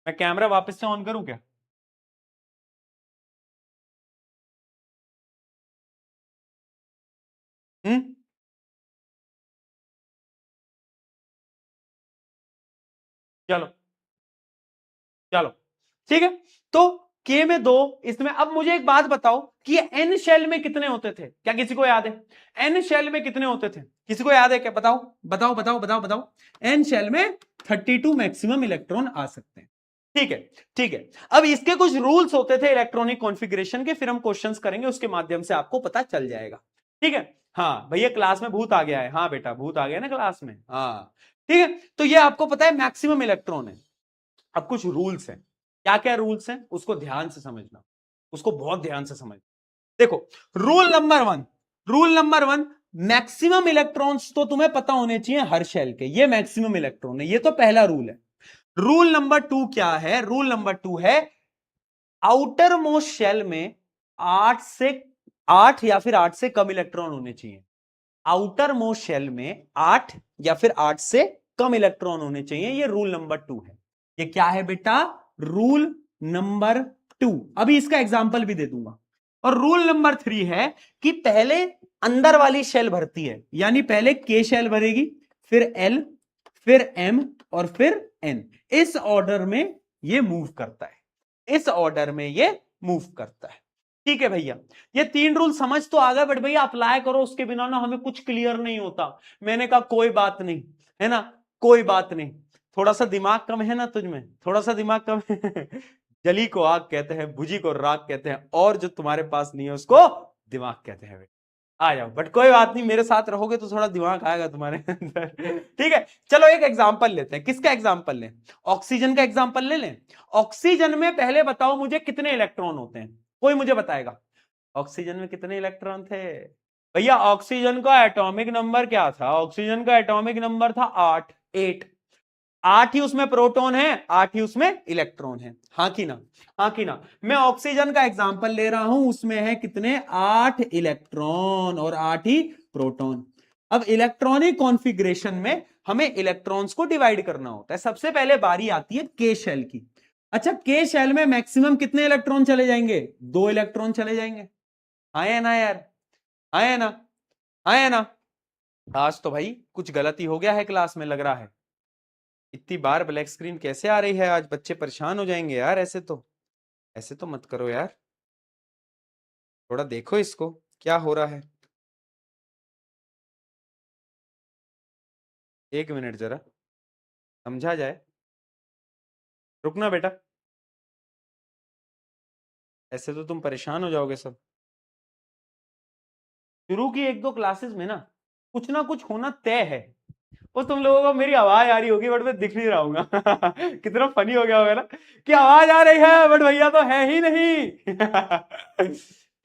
मैं कैमरा वापस से ऑन करूं क्या? हम्म, चलो चलो ठीक है। तो के में 2, इसमें अब मुझे एक बात बताओ कि एन शेल में कितने होते थे, क्या किसी को याद है? एन शेल में कितने होते थे, किसी को याद है क्या? बताओ बताओ बताओ बताओ बताओ। एन शेल में 32 मैक्सिमम इलेक्ट्रॉन आ सकते हैं। ठीक है ठीक है। अब इसके कुछ रूल्स होते थे इलेक्ट्रॉनिक कॉन्फ़िगरेशन के, फिर हम क्वेश्चंस करेंगे, उसके माध्यम से आपको पता चल जाएगा। ठीक है। हाँ भैया क्लास में भूत आ गया है, हाँ बेटा भूत आ गया ना क्लास में, हाँ ठीक है। तो ये आपको पता है मैक्सिमम इलेक्ट्रॉन है। अब कुछ रूल्स हैं, क्या क्या रूल्स हैं उसको ध्यान से समझना, उसको बहुत ध्यान से समझना। देखो rule number one, maximum electrons तो तुम्हें पता होने चाहिए हर शेल के, ये मैक्सिमम इलेक्ट्रॉन है, ये तो पहला रूल है। रूल नंबर 2 क्या है? रूल नंबर 2 है आउटर मोस्ट शेल में 8 या फिर 8 से कम इलेक्ट्रॉन होने चाहिए। आउटर मोस्ट शेल में 8 या फिर 8 से कम इलेक्ट्रॉन होने चाहिए, ये रूल नंबर 2 है। ये क्या है बेटा? Rule number 2। अभी इसका एग्जांपल भी दे दूंगा। और रूल नंबर 3 है कि पहले अंदर वाली शेल भरती है, यानी पहले के शेल भरेगी, फिर एल, फिर एम और फिर एन, इस ऑर्डर में ये मूव करता है, इस ऑर्डर में ये मूव करता है। ठीक है भैया, ये 3 रूल समझ तो आ गए, बट भैया अप्लाई करो, उसके बिना ना हमें कुछ क्लियर नहीं होता। मैंने कहा कोई बात नहीं, है ना, कोई बात नहीं, थोड़ा सा दिमाग कम है ना तुझमें, थोड़ा सा दिमाग कम है। जली को आग कहते हैं, भुजी को राग कहते हैं, और जो तुम्हारे पास नहीं है उसको दिमाग कहते हैं। आ जाओ, बट कोई बात नहीं, मेरे साथ रहोगे तो थोड़ा दिमाग आएगा तुम्हारे अंदर। ठीक है, चलो एक एग्जांपल लेते हैं। किसका एग्जांपल लें? ऑक्सीजन का एग्जांपल ले लें। ऑक्सीजन में पहले बताओ मुझे कितने इलेक्ट्रॉन होते हैं, कोई मुझे बताएगा ऑक्सीजन में कितने इलेक्ट्रॉन थे? भैया ऑक्सीजन का एटॉमिक नंबर क्या था? ऑक्सीजन का एटॉमिक नंबर था 8, 8। 8 ही उसमें प्रोटॉन है, 8 ही उसमें इलेक्ट्रॉन है, हाँ कि ना? हाँ कि ना? मैं ऑक्सीजन का एग्जांपल ले रहा हूं, उसमें है कितने? 8 इलेक्ट्रॉन और 8 ही प्रोटॉन। अब इलेक्ट्रॉनिक कॉन्फ़िगरेशन में हमें इलेक्ट्रॉन्स को डिवाइड करना होता है। सबसे पहले बारी आती है के शेल की। अच्छा, के शेल में मैक्सिमम कितने इलेक्ट्रॉन चले जाएंगे? 2 इलेक्ट्रॉन चले जाएंगे। आए ना यार, आए ना, आए ना? आज तो भाई कुछ गलती हो गया है क्लास में, लग रहा है। इतनी बार ब्लैक स्क्रीन कैसे आ रही है? आज बच्चे परेशान हो जाएंगे यार, ऐसे तो मत करो यार, थोड़ा देखो इसको क्या हो रहा है। 1 मिनट जरा समझा जाए, रुकना बेटा, ऐसे तो तुम परेशान हो जाओगे सब। शुरू की 1-2 क्लासेस में ना कुछ होना तय है। वो तुम लोगों को मेरी आवाज आ रही होगी बट मैं दिख नहीं रहा हूँ। कितना फनी हो गया होगा ना कि आवाज आ रही है बट भैया तो है ही नहीं।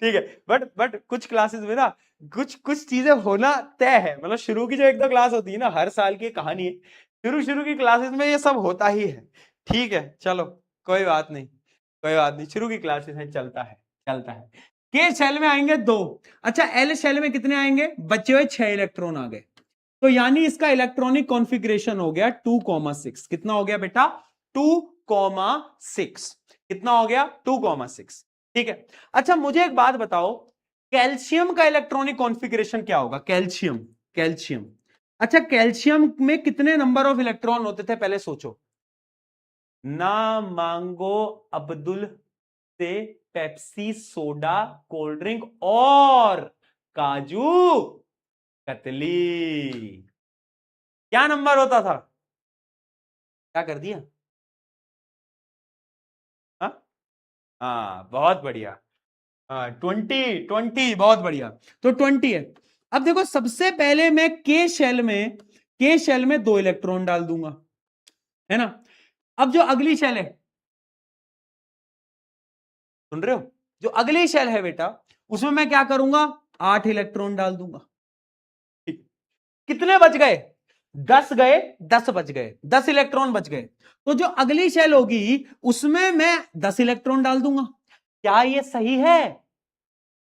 ठीक है, बट कुछ क्लासेस में ना कुछ कुछ चीजें होना तय है, मतलब शुरू की जो 1-2 क्लास होती है ना, हर साल की कहानी है, शुरू शुरू की क्लासेस में ये सब होता ही है। ठीक है चलो, कोई बात नहीं, कोई बात नहीं, शुरू की क्लासेस है, चलता है, चलता है। के शेल में आएंगे 2। अच्छा, एल शेल में कितने आएंगे? बचे हुए 6 इलेक्ट्रॉन आ गए, तो यानी इसका इलेक्ट्रॉनिक कॉन्फ़िगरेशन हो गया 2,6। कितना हो गया बेटा? 2,6। कितना हो गया? 2,6। ठीक है। अच्छा मुझे एक बात बताओ, कैल्शियम का इलेक्ट्रॉनिक कॉन्फ़िगरेशन क्या होगा? Calcium, calcium. अच्छा, कैल्शियम में कितने नंबर ऑफ इलेक्ट्रॉन होते थे, पहले सोचो ना। मांगो अब्दुल से पेप्सी, सोडा, कोल्ड ड्रिंक और काजू कतली, क्या नंबर होता था? क्या कर दिया? हाँ हाँ, बहुत बढ़िया। हाँ 20, बहुत बढ़िया। तो 20 है। अब देखो, सबसे पहले मैं के शेल में 2 इलेक्ट्रॉन डाल दूंगा, है ना। अब जो अगली शेल है, सुन रहे हो, जो अगली शेल है बेटा, उसमें मैं क्या करूंगा? 8 इलेक्ट्रॉन डाल दूंगा। ठीक। कितने बच गए? 10 गए, 10 बच गए, 10 इलेक्ट्रॉन बच गए। तो जो अगली शेल होगी उसमें मैं 10 इलेक्ट्रॉन डाल दूंगा। क्या ये सही है?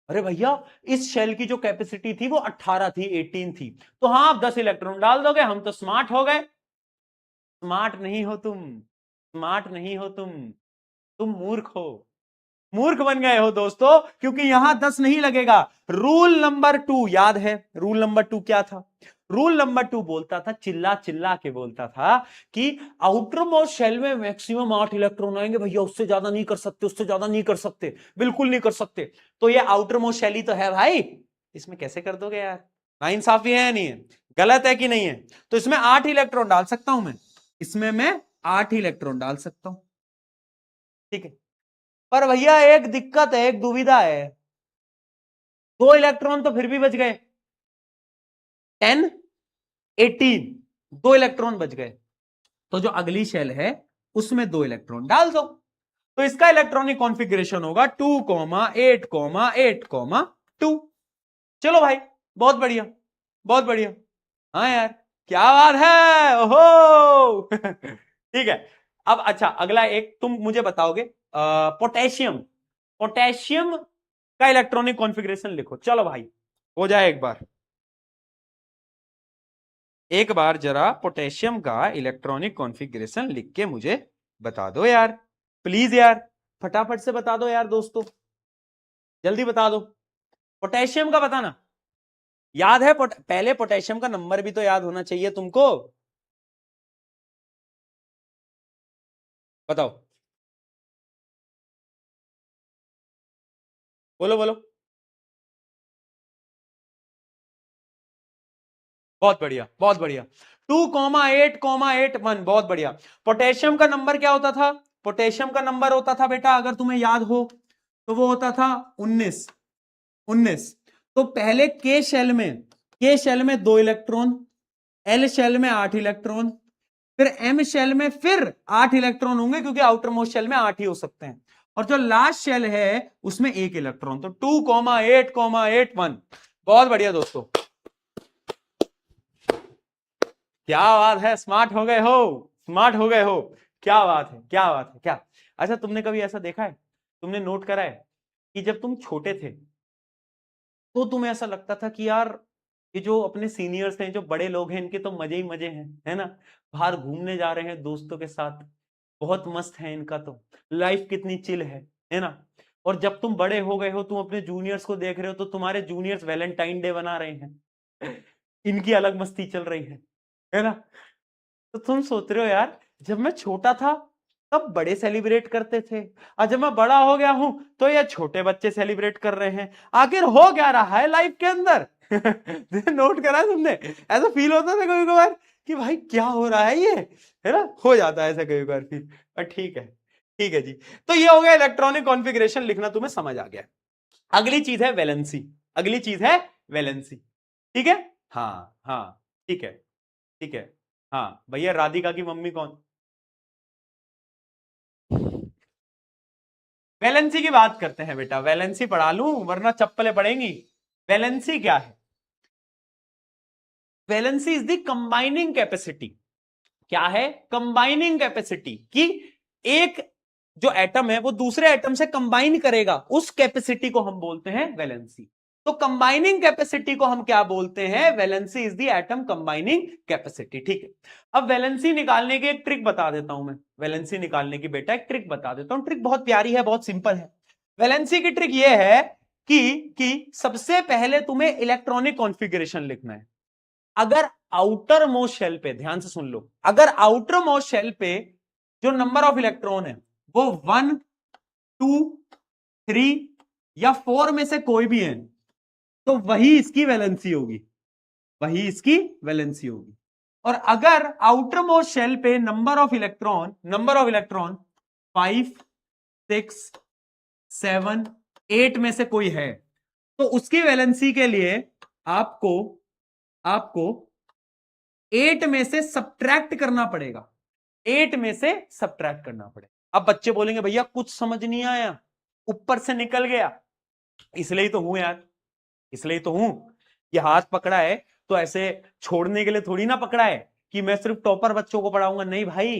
अरे भैया, इस शेल की जो कैपेसिटी थी वो 18 थी, 18 थी, तो हाँ आप 10 इलेक्ट्रॉन डाल दोगे, हम तो स्मार्ट हो गए। स्मार्ट नहीं हो तुम, स्मार्ट नहीं हो तुम मूर्ख हो। मूर्ख बन गए हो दोस्तों, क्योंकि यहां 10 नहीं लगेगा। रूल नंबर 2 याद है? रूल नंबर 2 क्या था? रूल नंबर 2 बोलता था, चिल्ला चिल्ला के बोलता था कि आउटर मोस्ट शेल में मैक्सिमम 8 इलेक्ट्रॉन आएंगे भैया, उससे ज्यादा नहीं कर सकते, उससे ज्यादा नहीं कर सकते, बिल्कुल नहीं कर सकते। तो ये आउटर मोस्ट शेल ही तो है भाई, इसमें कैसे कर दोगे यार? नाइंसाफी है या नहीं है? गलत है कि नहीं है? तो इसमें 8 इलेक्ट्रॉन डाल सकता हूं मैं, इसमें मैं 8 इलेक्ट्रॉन डाल सकता हूं, ठीक है। पर भैया एक दिक्कत है, एक दुविधा है, 2 इलेक्ट्रॉन तो फिर भी बच गए, 10 18, 2 इलेक्ट्रॉन बच गए। तो जो अगली शेल है उसमें 2 इलेक्ट्रॉन डाल दो, तो इसका इलेक्ट्रॉनिक कॉन्फ़िगरेशन होगा 2,8,8,2। चलो भाई, बहुत बढ़िया, बहुत बढ़िया। हाँ यार, क्या बात है, ओहो ठीक है। अब अच्छा, अगला एक तुम मुझे बताओगे, पोटेशियम। पोटेशियम का इलेक्ट्रॉनिक कॉन्फ़िगरेशन लिखो, चलो भाई, हो जाए एक बार। एक बार जरा पोटेशियम का इलेक्ट्रॉनिक कॉन्फ़िगरेशन लिख के मुझे बता दो यार, प्लीज यार, फटाफट से बता दो यार दोस्तों, जल्दी बता दो। पोटेशियम का बताना याद है? पहले पोटेशियम का नंबर भी तो याद होना चाहिए तुमको, बताओ, बोलो बोलो। बहुत बढ़िया, बहुत बढ़िया, 2,8,8,1, बहुत बढ़िया। पोटेशियम का नंबर क्या होता था? पोटेशियम का नंबर होता था बेटा, अगर तुम्हें याद हो तो वो होता था 19। 19। तो पहले के शेल में 2 इलेक्ट्रॉन, एल शेल में 8 इलेक्ट्रॉन, फिर एम शेल में फिर 8 इलेक्ट्रॉन होंगे, क्योंकि आउटर मोस्ट शेल में 8 ही हो सकते हैं, और जो लास्ट शेल है उसमें 1 इलेक्ट्रॉन। तो 2,8,8,1। बहुत बढ़िया दोस्तों, क्या बात है, स्मार्ट हो गए हो, स्मार्ट हो गए हो, क्या बात है, क्या बात है, क्या। अच्छा, तुमने कभी ऐसा देखा है, तुमने नोट करा है कि जब तुम छोटे थे तो तुम्हें ऐसा लगता था कि यार ये जो अपने सीनियर्स हैं, जो बड़े लोग हैं, इनके तो मजे ही मजे हैं, है ना? बाहर घूमने जा रहे हैं दोस्तों के साथ, बहुत मस्त है इनका, तो लाइफ कितनी चिल है ना? और जब तुम बड़े हो गए हो, तुम अपने जूनियर्स को देख रहे हो, तो तुम्हारे जूनियर्स वैलेंटाइन डे बना रहे हैं इनकी अलग मस्ती चल रही है ना? तो तुम सोच रहे हो यार, जब मैं छोटा था तब बड़े सेलिब्रेट करते थे, और जब मैं बड़ा हो गया हूं तो ये छोटे बच्चे सेलिब्रेट कर रहे हैं। आखिर हो क्या रहा है लाइफ के अंदर नोट करा है तुमने? ऐसा फील होता था कभी कभार कि भाई क्या हो रहा है ये, है ना? हो जाता है ऐसा कभी कभार फील। पर ठीक है, ठीक है जी। तो ये हो गया इलेक्ट्रॉनिक कॉन्फ़िगरेशन लिखना, तुम्हें समझ आ गया। अगली चीज है वैलेंसी, अगली चीज है वैलेंसी, ठीक है? हाँ हाँ, ठीक है, ठीक है। हाँ भैया, राधिका की मम्मी कौन? वैलेंसी की बात करते हैं बेटा, वैलेंसी पढ़ा लूं वरना चप्पलें पड़ेंगी। वैलेंसी क्या है? Valency is the combining capacity. क्या है? कंबाइनिंग कैपेसिटी कि एक जो एटम है वो दूसरे एटम से कंबाइन करेगा, उस कैपेसिटी को हम बोलते हैं वैलेंसी। तो कंबाइनिंग कैपेसिटी को हम क्या बोलते हैं? Valency is the atom combining capacity, ठीक है। अब वैलेंसी निकालने की एक ट्रिक बता देता हूं मैं, वैलेंसी निकालने की बेटा एक ट्रिक बता देता हूं, ट्रिक बहुत प्यारी है, बहुत सिंपल है। वैलेंसी की ट्रिक यह है कि सबसे पहले तुम्हें इलेक्ट्रॉनिक कॉन्फ़िगरेशन लिखना है। अगर आउटर मोस्ट शेल पे, ध्यान से सुन लो, अगर आउटर मोस्ट शेल पे जो नंबर ऑफ इलेक्ट्रॉन है वो 1, 2, 3 या 4 में से कोई भी है, तो वही इसकी वैलेंसी होगी, वही इसकी वैलेंसी होगी। और अगर आउटर मोस्ट शेल पे नंबर ऑफ इलेक्ट्रॉन 5, 6, 7, 8 में से कोई है, तो उसकी वैलेंसी के लिए आपको आपको 8 में से सब्ट्रैक्ट करना पड़ेगा, 8 में से सब्ट्रैक्ट करना पड़ेगा। अब बच्चे बोलेंगे भैया कुछ समझ नहीं आया, ऊपर से निकल गया। इसलिए तो हूं यार, इसलिए तो हूं, ये हाथ पकड़ा है तो ऐसे छोड़ने के लिए थोड़ी ना पकड़ा है कि मैं सिर्फ टॉपर बच्चों को पढ़ाऊंगा, नहीं भाई।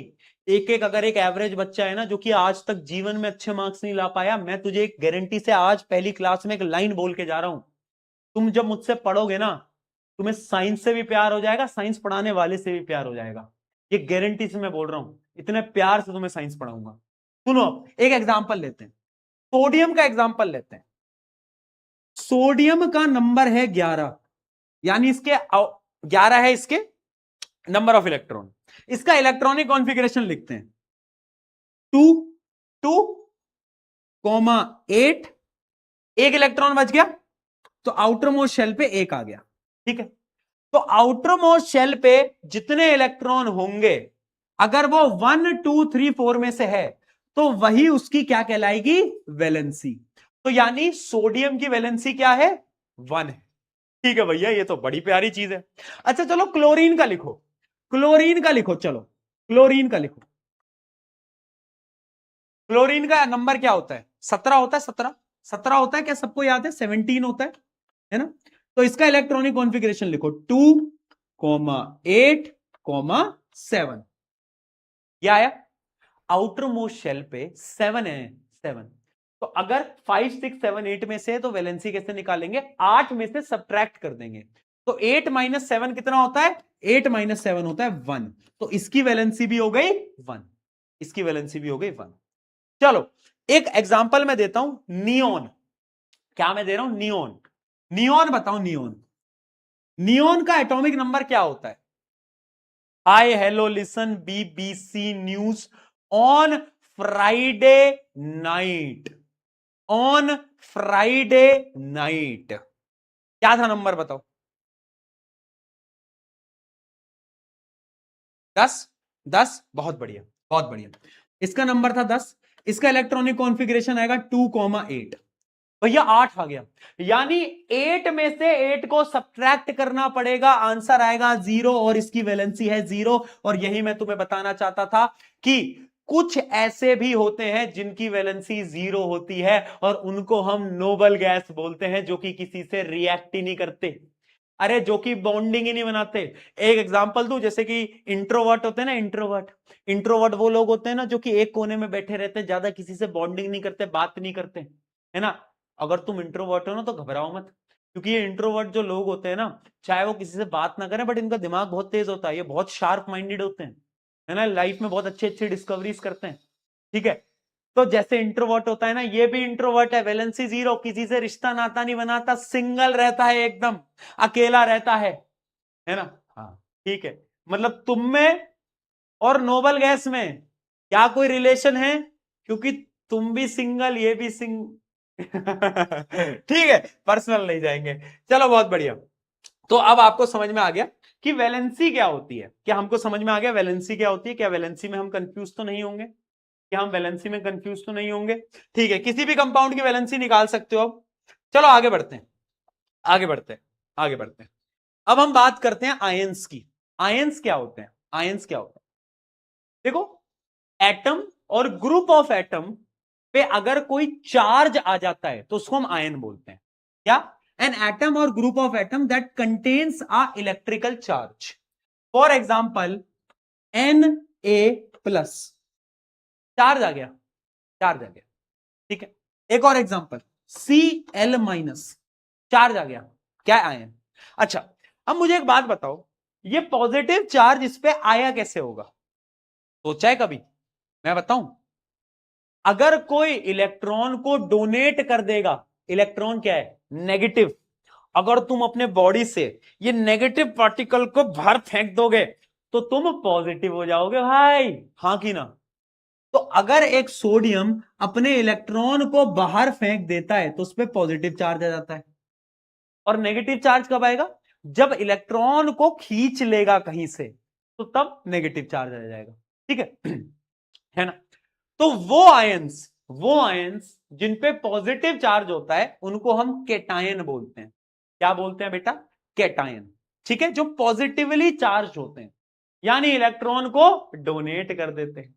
एक एक अगर एक एवरेज बच्चा है ना, जो कि आज तक जीवन में अच्छे मार्क्स नहीं ला पाया, मैं तुझे एक गारंटी से आज पहली क्लास में एक लाइन बोल के जा रहा हूं, तुम जब मुझसे पढ़ोगे ना, तुम्हें साइंस से भी प्यार हो जाएगा, साइंस पढ़ाने वाले से भी प्यार हो जाएगा, ये गारंटी से मैं बोल रहा हूं, इतने प्यार से तुम्हें साइंस पढ़ाऊंगा। सुनो, एक एग्जांपल लेते हैं। सोडियम का एग्जांपल लेते हैं। सोडियम का नंबर है 11, यानी इसके 11 है इसके नंबर ऑफ इलेक्ट्रॉन। इसका इलेक्ट्रॉनिक कॉन्फ़िगरेशन लिखते हैं 2 2 8। एक इलेक्ट्रॉन बच गया तो आउटर मोस्ट शेल पे एक आ गया, ठीक है। तो आउटर मोस्ट शेल पे जितने इलेक्ट्रॉन होंगे, अगर वो 1 2 3 4 में से है तो वही उसकी क्या कहलाएगी, वैलेंसी। तो यानी सोडियम की वैलेंसी क्या है, 1 है। ठीक है भैया, ये तो बड़ी प्यारी चीज है। अच्छा चलो क्लोरीन का लिखो, क्लोरीन का लिखो, चलो क्लोरीन का लिखो। क्लोरीन का नंबर क्या होता है, 17 होता है, 17 17 होता है क्या, सबको याद है, 17 होता है ना। तो इसका इलेक्ट्रॉनिक कॉन्फ़िगरेशन लिखो 2,8,7। क्या आया, आउटर मोस्ट शेल पे 7 है, 7। तो अगर 5 6 7 8 में से है तो वैलेंसी कैसे निकालेंगे, 8 में से सब्ट्रैक्ट कर देंगे। तो 8 माइनस 7 कितना होता है, 8 माइनस 7 होता है 1। तो इसकी वैलेंसी भी हो गई 1, इसकी वैलेंसी भी हो गई 1। चलो एक एग्जांपल मैं देता हूं, नियोन। क्या मैं दे रहा हूं, नियोन। नियोन बताओ, नियोन, नियोन का एटॉमिक नंबर क्या होता है। Hi hello listen BBC news on Friday night, on Friday night क्या था नंबर बताओ, 10 10, बहुत बढ़िया बहुत बढ़िया, इसका नंबर था 10। इसका इलेक्ट्रॉनिक कॉन्फ़िगरेशन आएगा 2,8। भैया 8 आ गया, यानी 8 में से 8 को सब्ट्रैक्ट करना पड़ेगा, आंसर आएगा 0 और इसकी वैलेंसी है 0। और यही मैं तुम्हें बताना चाहता था कि कुछ ऐसे भी होते हैं जिनकी वैलेंसी 0 होती है और उनको हम नोबल गैस बोलते हैं, जो कि किसी से रिएक्ट ही नहीं करते, अरे जो कि बॉन्डिंग ही नहीं बनाते। एक एग्जांपल दूं, जैसे कि इंट्रोवर्ट होते हैं ना, इंट्रोवर्ट, इंट्रोवर्ट वो लोग होते हैं ना जो कि एक कोने में बैठे रहते हैं, ज्यादा किसी से बॉन्डिंग नहीं करते, बात नहीं करते, है ना। अगर तुम इंट्रोवर्ट हो ना तो घबराओ मत, क्योंकि ये इंट्रोवर्ट जो लोग होते हैं ना, चाहे वो किसी से बात ना करें, बट इनका दिमाग बहुत तेज होता है, ये बहुत शार्प माइंडेड होते हैं, है ना, लाइफ में बहुत अच्छे अच्छे डिस्कवरीज करते हैं, ठीक है। तो जैसे इंट्रोवर्ट होता है ना, ये भी इंट्रोवर्ट है, वैलेंसी 0, किसी से रिश्ता नाता नहीं बनाता, सिंगल रहता है, एकदम अकेला रहता है ना। हाँ ठीक है, मतलब तुम में और नोबल गैस में क्या कोई रिलेशन है, क्योंकि तुम भी सिंगल, ये भी ठीक है, पर्सनल नहीं जाएंगे। चलो बहुत बढ़िया। तो अब आपको समझ में आ गया कि वैलेंसी क्या होती है, क्या हमको समझ में आ गया वैलेंसी क्या होती है, क्या वैलेंसी में हम कंफ्यूज तो नहीं होंगे, क्या हम वैलेंसी में कंफ्यूज तो नहीं होंगे। ठीक है, किसी भी कंपाउंड की वैलेंसी निकाल सकते हो अब। चलो आगे बढ़ते हैं, आगे बढ़ते हैं, आगे बढ़ते हैं। अब हम बात करते हैं आयंस की। आयंस क्या होते हैं, आयंस क्या होते हैं, देखो, एटम और ग्रुप ऑफ एटम पे अगर कोई चार्ज आ जाता है तो उसको हम आयन बोलते हैं। क्या, एन एटम और group of atom that contains a electrical charge. For example Na+, charge आ गया, चार्ज आ गया, ठीक है। एक और एग्जांपल Cl-, चार्ज आ गया, क्या आयन। अच्छा, अब मुझे एक बात बताओ, ये पॉजिटिव चार्ज इस पे आया कैसे होगा, सोचा है कभी, मैं बताऊं। अगर कोई इलेक्ट्रॉन को डोनेट कर देगा, इलेक्ट्रॉन क्या है, नेगेटिव, अगर तुम अपने बॉडी से ये नेगेटिव पार्टिकल को बाहर फेंक दोगे तो तुम पॉजिटिव हो जाओगे भाई, हाँ कि ना। तो अगर एक सोडियम अपने इलेक्ट्रॉन को बाहर फेंक देता है तो उस पर पॉजिटिव चार्ज आ जाता है, और नेगेटिव चार्ज कब आएगा, जब इलेक्ट्रॉन को खींच लेगा कहीं से, तो तब नेगेटिव चार्ज आ जाएगा, ठीक है है ना। तो वो आयंस जिन पे पॉजिटिव चार्ज होता है उनको हम केटायन बोलते हैं। क्या बोलते हैं बेटा, केटायन, ठीक है, जो पॉजिटिवली चार्ज होते हैं, यानी इलेक्ट्रॉन को डोनेट कर देते हैं।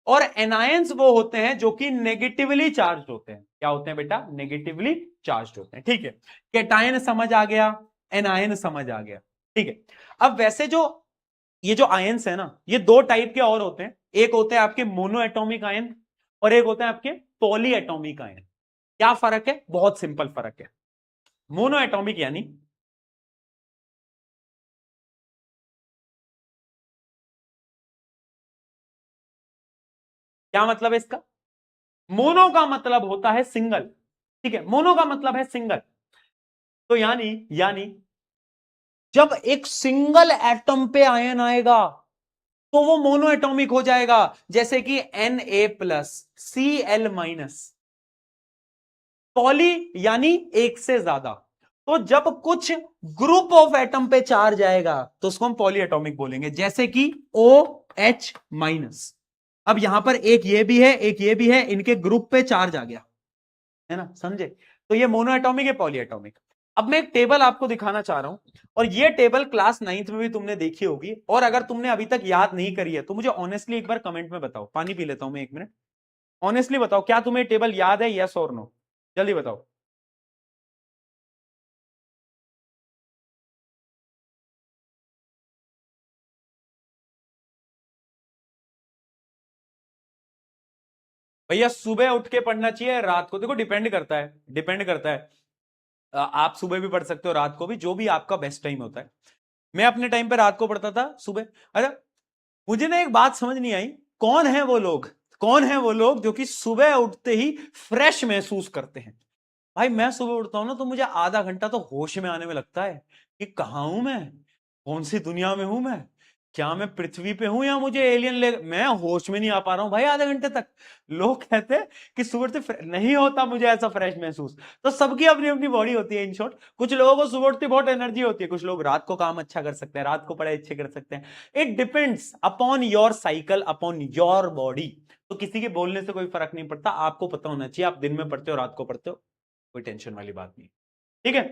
और एनायंस वो होते हैं जो कि नेगेटिवली चार्ज होते हैं, क्या होते हैं बेटा, नेगेटिवली चार्ज होते हैं, ठीक है। केटायन समझ आ गया, एनायन समझ आ गया, ठीक है। अब वैसे जो ये जो आयंस है ना, ये दो टाइप के और होते हैं, एक होते हैं आपके मोनो एटॉमिक आयन और एक होते हैं आपके पॉली एटॉमिक आयन। क्या फर्क है, बहुत सिंपल फर्क है। मोनो एटॉमिक यानी, क्या मतलब है इसका, मोनो का मतलब होता है सिंगल, ठीक है, मोनो का मतलब है सिंगल। तो यानी यानी जब एक सिंगल एटम पे आयन आएगा तो वो मोनो एटॉमिक हो जाएगा, जैसे कि Na+Cl-। पॉली यानी एक से ज्यादा। तो जब कुछ ग्रुप ऑफ एटम पे चार्ज आएगा तो उसको हम पॉली एटॉमिक बोलेंगे, जैसे कि OH-। अब यहां पर एक ये भी है, एक ये भी है, इनके ग्रुप पे चार्ज आ गया, है ना, समझे? तो ये मोनो एटॉमिक है, पॉली एटॉमिक। अब मैं एक टेबल आपको दिखाना चाह रहा हूं, और ये टेबल क्लास 9th में भी तुमने देखी होगी, और अगर तुमने अभी तक याद नहीं करी है तो मुझे ऑनेस्टली एक बार कमेंट में बताओ। पानी पी लेता हूं मैं 1 मिनट। ऑनेस्टली बताओ, क्या तुम्हें टेबल याद है, यस और नो? जल्दी बताओ। भैया सुबह उठ के पढ़ना चाहिए, रात को? देखो डिपेंड करता है, डिपेंड करता है। आप सुबह भी पढ़ सकते हो, रात को भी, जो भी आपका बेस्ट टाइम होता है। मैं अपने टाइम पे रात को पढ़ता था, सुबह। अरे मुझे ना एक बात समझ नहीं आई, कौन है वो लोग, कौन है वो लोग जो कि सुबह उठते ही फ्रेश महसूस करते हैं? भाई मैं सुबह उठता हूं ना तो मुझे आधा घंटा तो होश में आने में लगता है कि कहां हूं मैं, कौन सी दुनिया में हूं मैं, क्या मैं पृथ्वी पे हूं या मुझे एलियन ले, मैं होश में नहीं आ पा रहा हूं भाई आधे घंटे तक। लोग कहते हैं कि सुबह उठते नहीं होता मुझे ऐसा फ्रेश महसूस। तो सबकी अपनी अपनी बॉडी होती है, इन शॉर्ट। कुछ लोगों को सुबह उठती बहुत एनर्जी होती है, कुछ लोग रात को काम अच्छा कर सकते हैं, रात को पढ़ाई अच्छे कर सकते हैं। It depends upon your cycle, upon your body. तो किसी के बोलने से कोई फर्क नहीं पड़ता, आपको पता होना चाहिए आप दिन में पढ़ते हो रात को पढ़ते हो, कोई टेंशन वाली बात नहीं, ठीक है।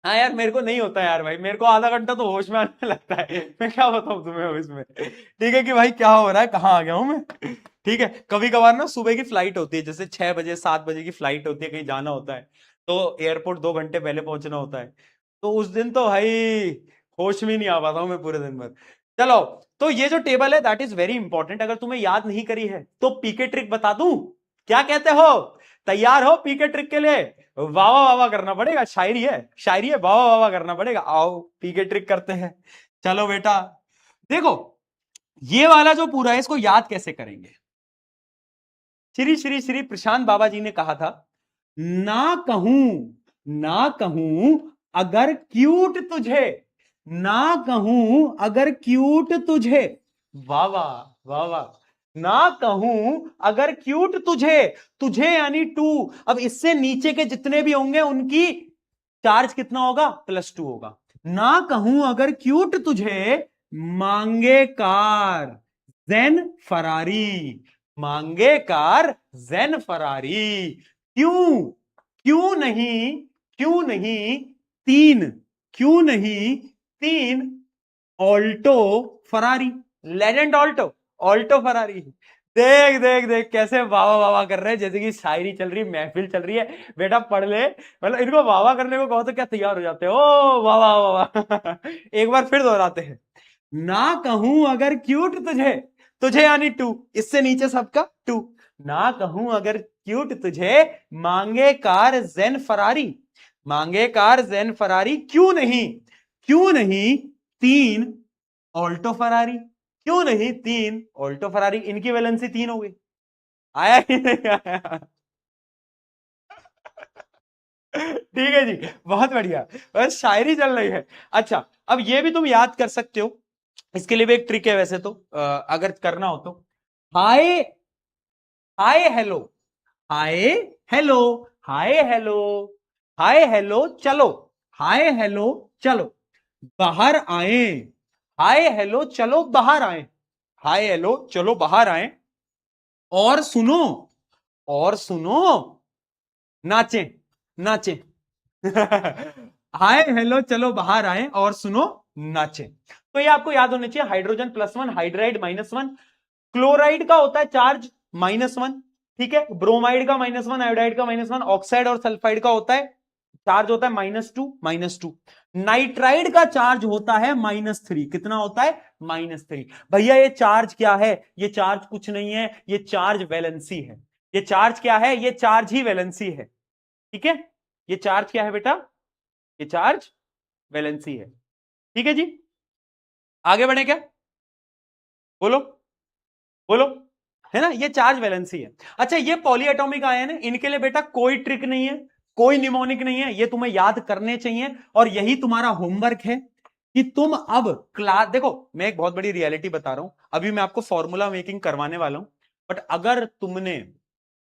हाँ यार मेरे को नहीं होता यार भाई, मेरे को आधा घंटा तो होश में आने लगता है, मैं क्या बताऊं तुम्हें अब इसमें, ठीक है, कि भाई क्या हो रहा है, कहाँ आ गया हूं मैं। ठीक है, कभी कभार ना सुबह की फ्लाइट होती है, जैसे 6 बजे 7 बजे की फ्लाइट होती है, कहीं जाना होता है, तो एयरपोर्ट 2 घंटे पहले पहुंचना होता है। तो उस दिन तो भाई होश में नहीं आ पाता हूं मैं पूरे दिन भर। चलो, तो ये जो टेबल है दैट इज वेरी इंपॉर्टेंट, अगर तुम्हें याद नहीं करी है तो पीके ट्रिक बता दूं? क्या कहते हो, तैयार हो पीके ट्रिक के लिए? वाह वाह वाह करना पड़ेगा, शायरी है, शायरी है, वाह वाह वाह करना पड़ेगा। आओ पीके ट्रिक करते हैं। चलो बेटा, देखो ये वाला जो पूरा है इसको याद कैसे करेंगे। श्री श्री श्री प्रशांत बाबा जी ने कहा था, ना कहूं, ना कहूं अगर क्यूट तुझे, ना कहूं अगर क्यूट तुझे, वाह वाह वाह वाह, ना कहूं अगर क्यूट तुझे, तुझे यानी टू। अब इससे नीचे के जितने भी होंगे उनकी चार्ज कितना होगा, +2 होगा। ना कहूं अगर क्यूट तुझे, मांगे कार जेन फरारी, मांगे कार जेन फरारी। क्यों, क्यों नहीं, क्यों नहीं तीन, क्यों नहीं तीन Alto Ferrari, legend Alto, Alto Ferrari. देख देख देख कैसे वावा वावा कर रहे हैं, जैसे कि शायरी चल रही, महफिल चल रही है। बेटा पढ़ ले, मतलब इनको वावा करने को कहो तो क्या तैयार हो जाते हो, ओ वावा वावा। एक बार फिर दोहराते हैं, ना कहूं अगर क्यूट तुझे, तुझे यानी टू, इससे नीचे सबका टू। ना कहूं अगर क्यूट तुझे, मांगे कार जेन फरारी, मांगे कार जेन फरारी, क्यों नहीं, क्यों नहीं तीन ऑल्टो फरारी, क्यों नहीं तीन ऑल्टो फरारी। इनकी वैलेंसी 3 हो गई। आया ही नहीं आया? ठीक है जी, बहुत बढ़िया, बस शायरी चल रही है। अच्छा, अब ये भी तुम याद कर सकते हो, इसके लिए भी एक ट्रिक है वैसे तो, अगर करना हो तो, hi, hi hello, hi hello, hi hello, hi hello चलो, हाय हेलो चलो बाहर आए, हाय हेलो चलो बाहर आए, हाय हेलो चलो बाहर आए, और सुनो, और सुनो नाचे, नाचे। हाय हेलो चलो बाहर आए और सुनो नाचे। तो ये आपको याद होने चाहिए, हाइड्रोजन +1, हाइड्राइड -1, क्लोराइड का होता है चार्ज -1, ठीक है, ब्रोमाइड का -1, आयोडाइड का -1, ऑक्साइड और सल्फाइड का होता है चार्ज होता है -2, -2। नाइट्राइड का चार्ज होता है -3, कितना होता है, -3। भैया ये चार्ज क्या है, ये चार्ज कुछ नहीं है, ये चार्ज वैलेंसी है। ये चार्ज क्या है, ये चार्ज ही वैलेंसी है, ठीक है। ये चार्ज क्या है बेटा, ये चार्ज वैलेंसी है, ठीक है जी। आगे बढ़े क्या, बोलो, बोलो। है ना, ये चार्ज वैलेंसी है। अच्छा, ये पॉलीएटॉमिक आयन है, इनके लिए बेटा कोई ट्रिक नहीं है, कोई निमोनिक नहीं है, ये तुम्हें याद करने चाहिए और यही तुम्हारा होमवर्क है कि तुम अब क्लास देखो। मैं एक बहुत बड़ी रियलिटी बता रहा हूं, अभी मैं आपको फॉर्मूला मेकिंग करवाने वाला हूं, बट अगर तुमने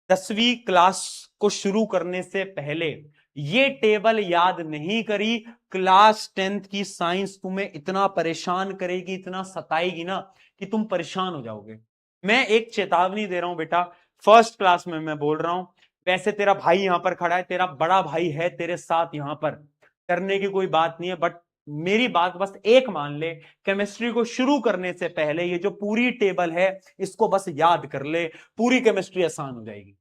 10वीं क्लास को शुरू करने से पहले ये टेबल याद नहीं करी, क्लास 10th की साइंस तुम्हें इतना परेशान करेगी, इतना सताएगी ना कि तुम परेशान हो जाओगे। मैं एक चेतावनी दे रहा हूं बेटा, फर्स्ट क्लास में मैं बोल रहा हूं। वैसे तेरा भाई यहां पर खड़ा है, तेरा बड़ा भाई है तेरे साथ, यहां पर करने की कोई बात नहीं है, बट मेरी बात बस एक मान ले, केमिस्ट्री को शुरू करने से पहले ये जो पूरी टेबल है इसको बस याद कर ले, पूरी केमिस्ट्री आसान हो जाएगी,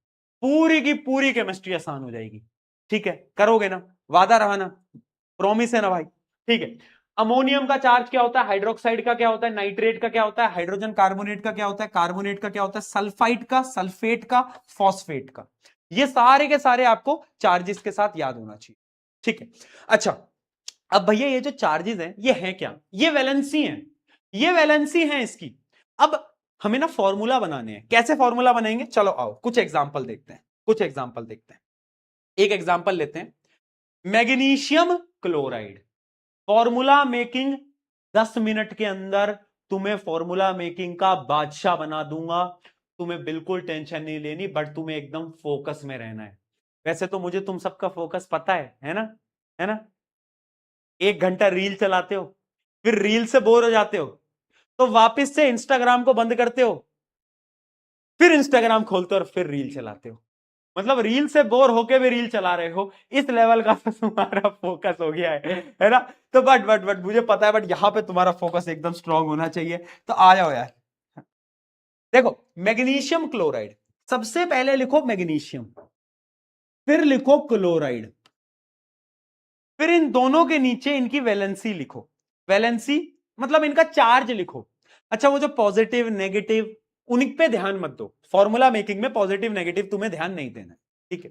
पूरी की पूरी केमिस्ट्री आसान हो जाएगी। ठीक है, करोगे ना, वादा रहा ना, प्रॉमिस है ना भाई? ठीक है। अमोनियम का चार्ज क्या होता है, हाइड्रोक्साइड का क्या होता है, नाइट्रेट का क्या होता है, हाइड्रोजन कार्बोनेट का क्या होता है, कार्बोनेट का क्या होता है, सल्फाइड का, सल्फेट का, फॉस्फेट का, ये सारे के सारे आपको चार्जेस के साथ याद होना चाहिए। ठीक है। अच्छा, अब भैया ये जो चार्जेस हैं ये हैं क्या, ये वैलेंसी हैं, ये वैलेंसी हैं इसकी। अब हमें ना फॉर्मूला बनाने हैं, कैसे फॉर्मूला बनाएंगे, चलो आओ कुछ एग्जांपल देखते हैं, कुछ एग्जांपल देखते हैं। एक एग्जांपल लेते हैं, magnesium chloride. Formula making 10 minute के अंदर तुम्हें फॉर्मूला मेकिंग का बादशाह बना दूंगा, तुम्हें बिल्कुल टेंशन नहीं लेनी, बट तुम्हें एकदम फोकस में रहना है। वैसे तो मुझे तुम सबका फोकस पता है ना, है ना? 1 घंटा रील चलाते हो, फिर रील से बोर हो जाते हो, तो वापस से इंस्टाग्राम को बंद करते हो, फिर इंस्टाग्राम खोलते हो और फिर रील चलाते हो। मतलब रील से बोर होके भी रील चला रहे हो, इस लेवल का तो तुम्हारा फोकस हो गया है ना? तो बट मुझे पता है, बट यहां पे तुम्हारा फोकस एकदम स्ट्रांग होना चाहिए, तो आ जाओ यार। देखो, मैग्नीशियम क्लोराइड, सबसे पहले लिखो मैग्नीशियम, फिर लिखो क्लोराइड, फिर इन दोनों के नीचे इनकी वैलेंसी लिखो। वैलेंसी मतलब इनका चार्ज लिखो। अच्छा, वो जो पॉजिटिव नेगेटिव उन पे ध्यान मत दो, फॉर्मूला मेकिंग में पॉजिटिव नेगेटिव तुम्हें ध्यान नहीं देना, ठीक है?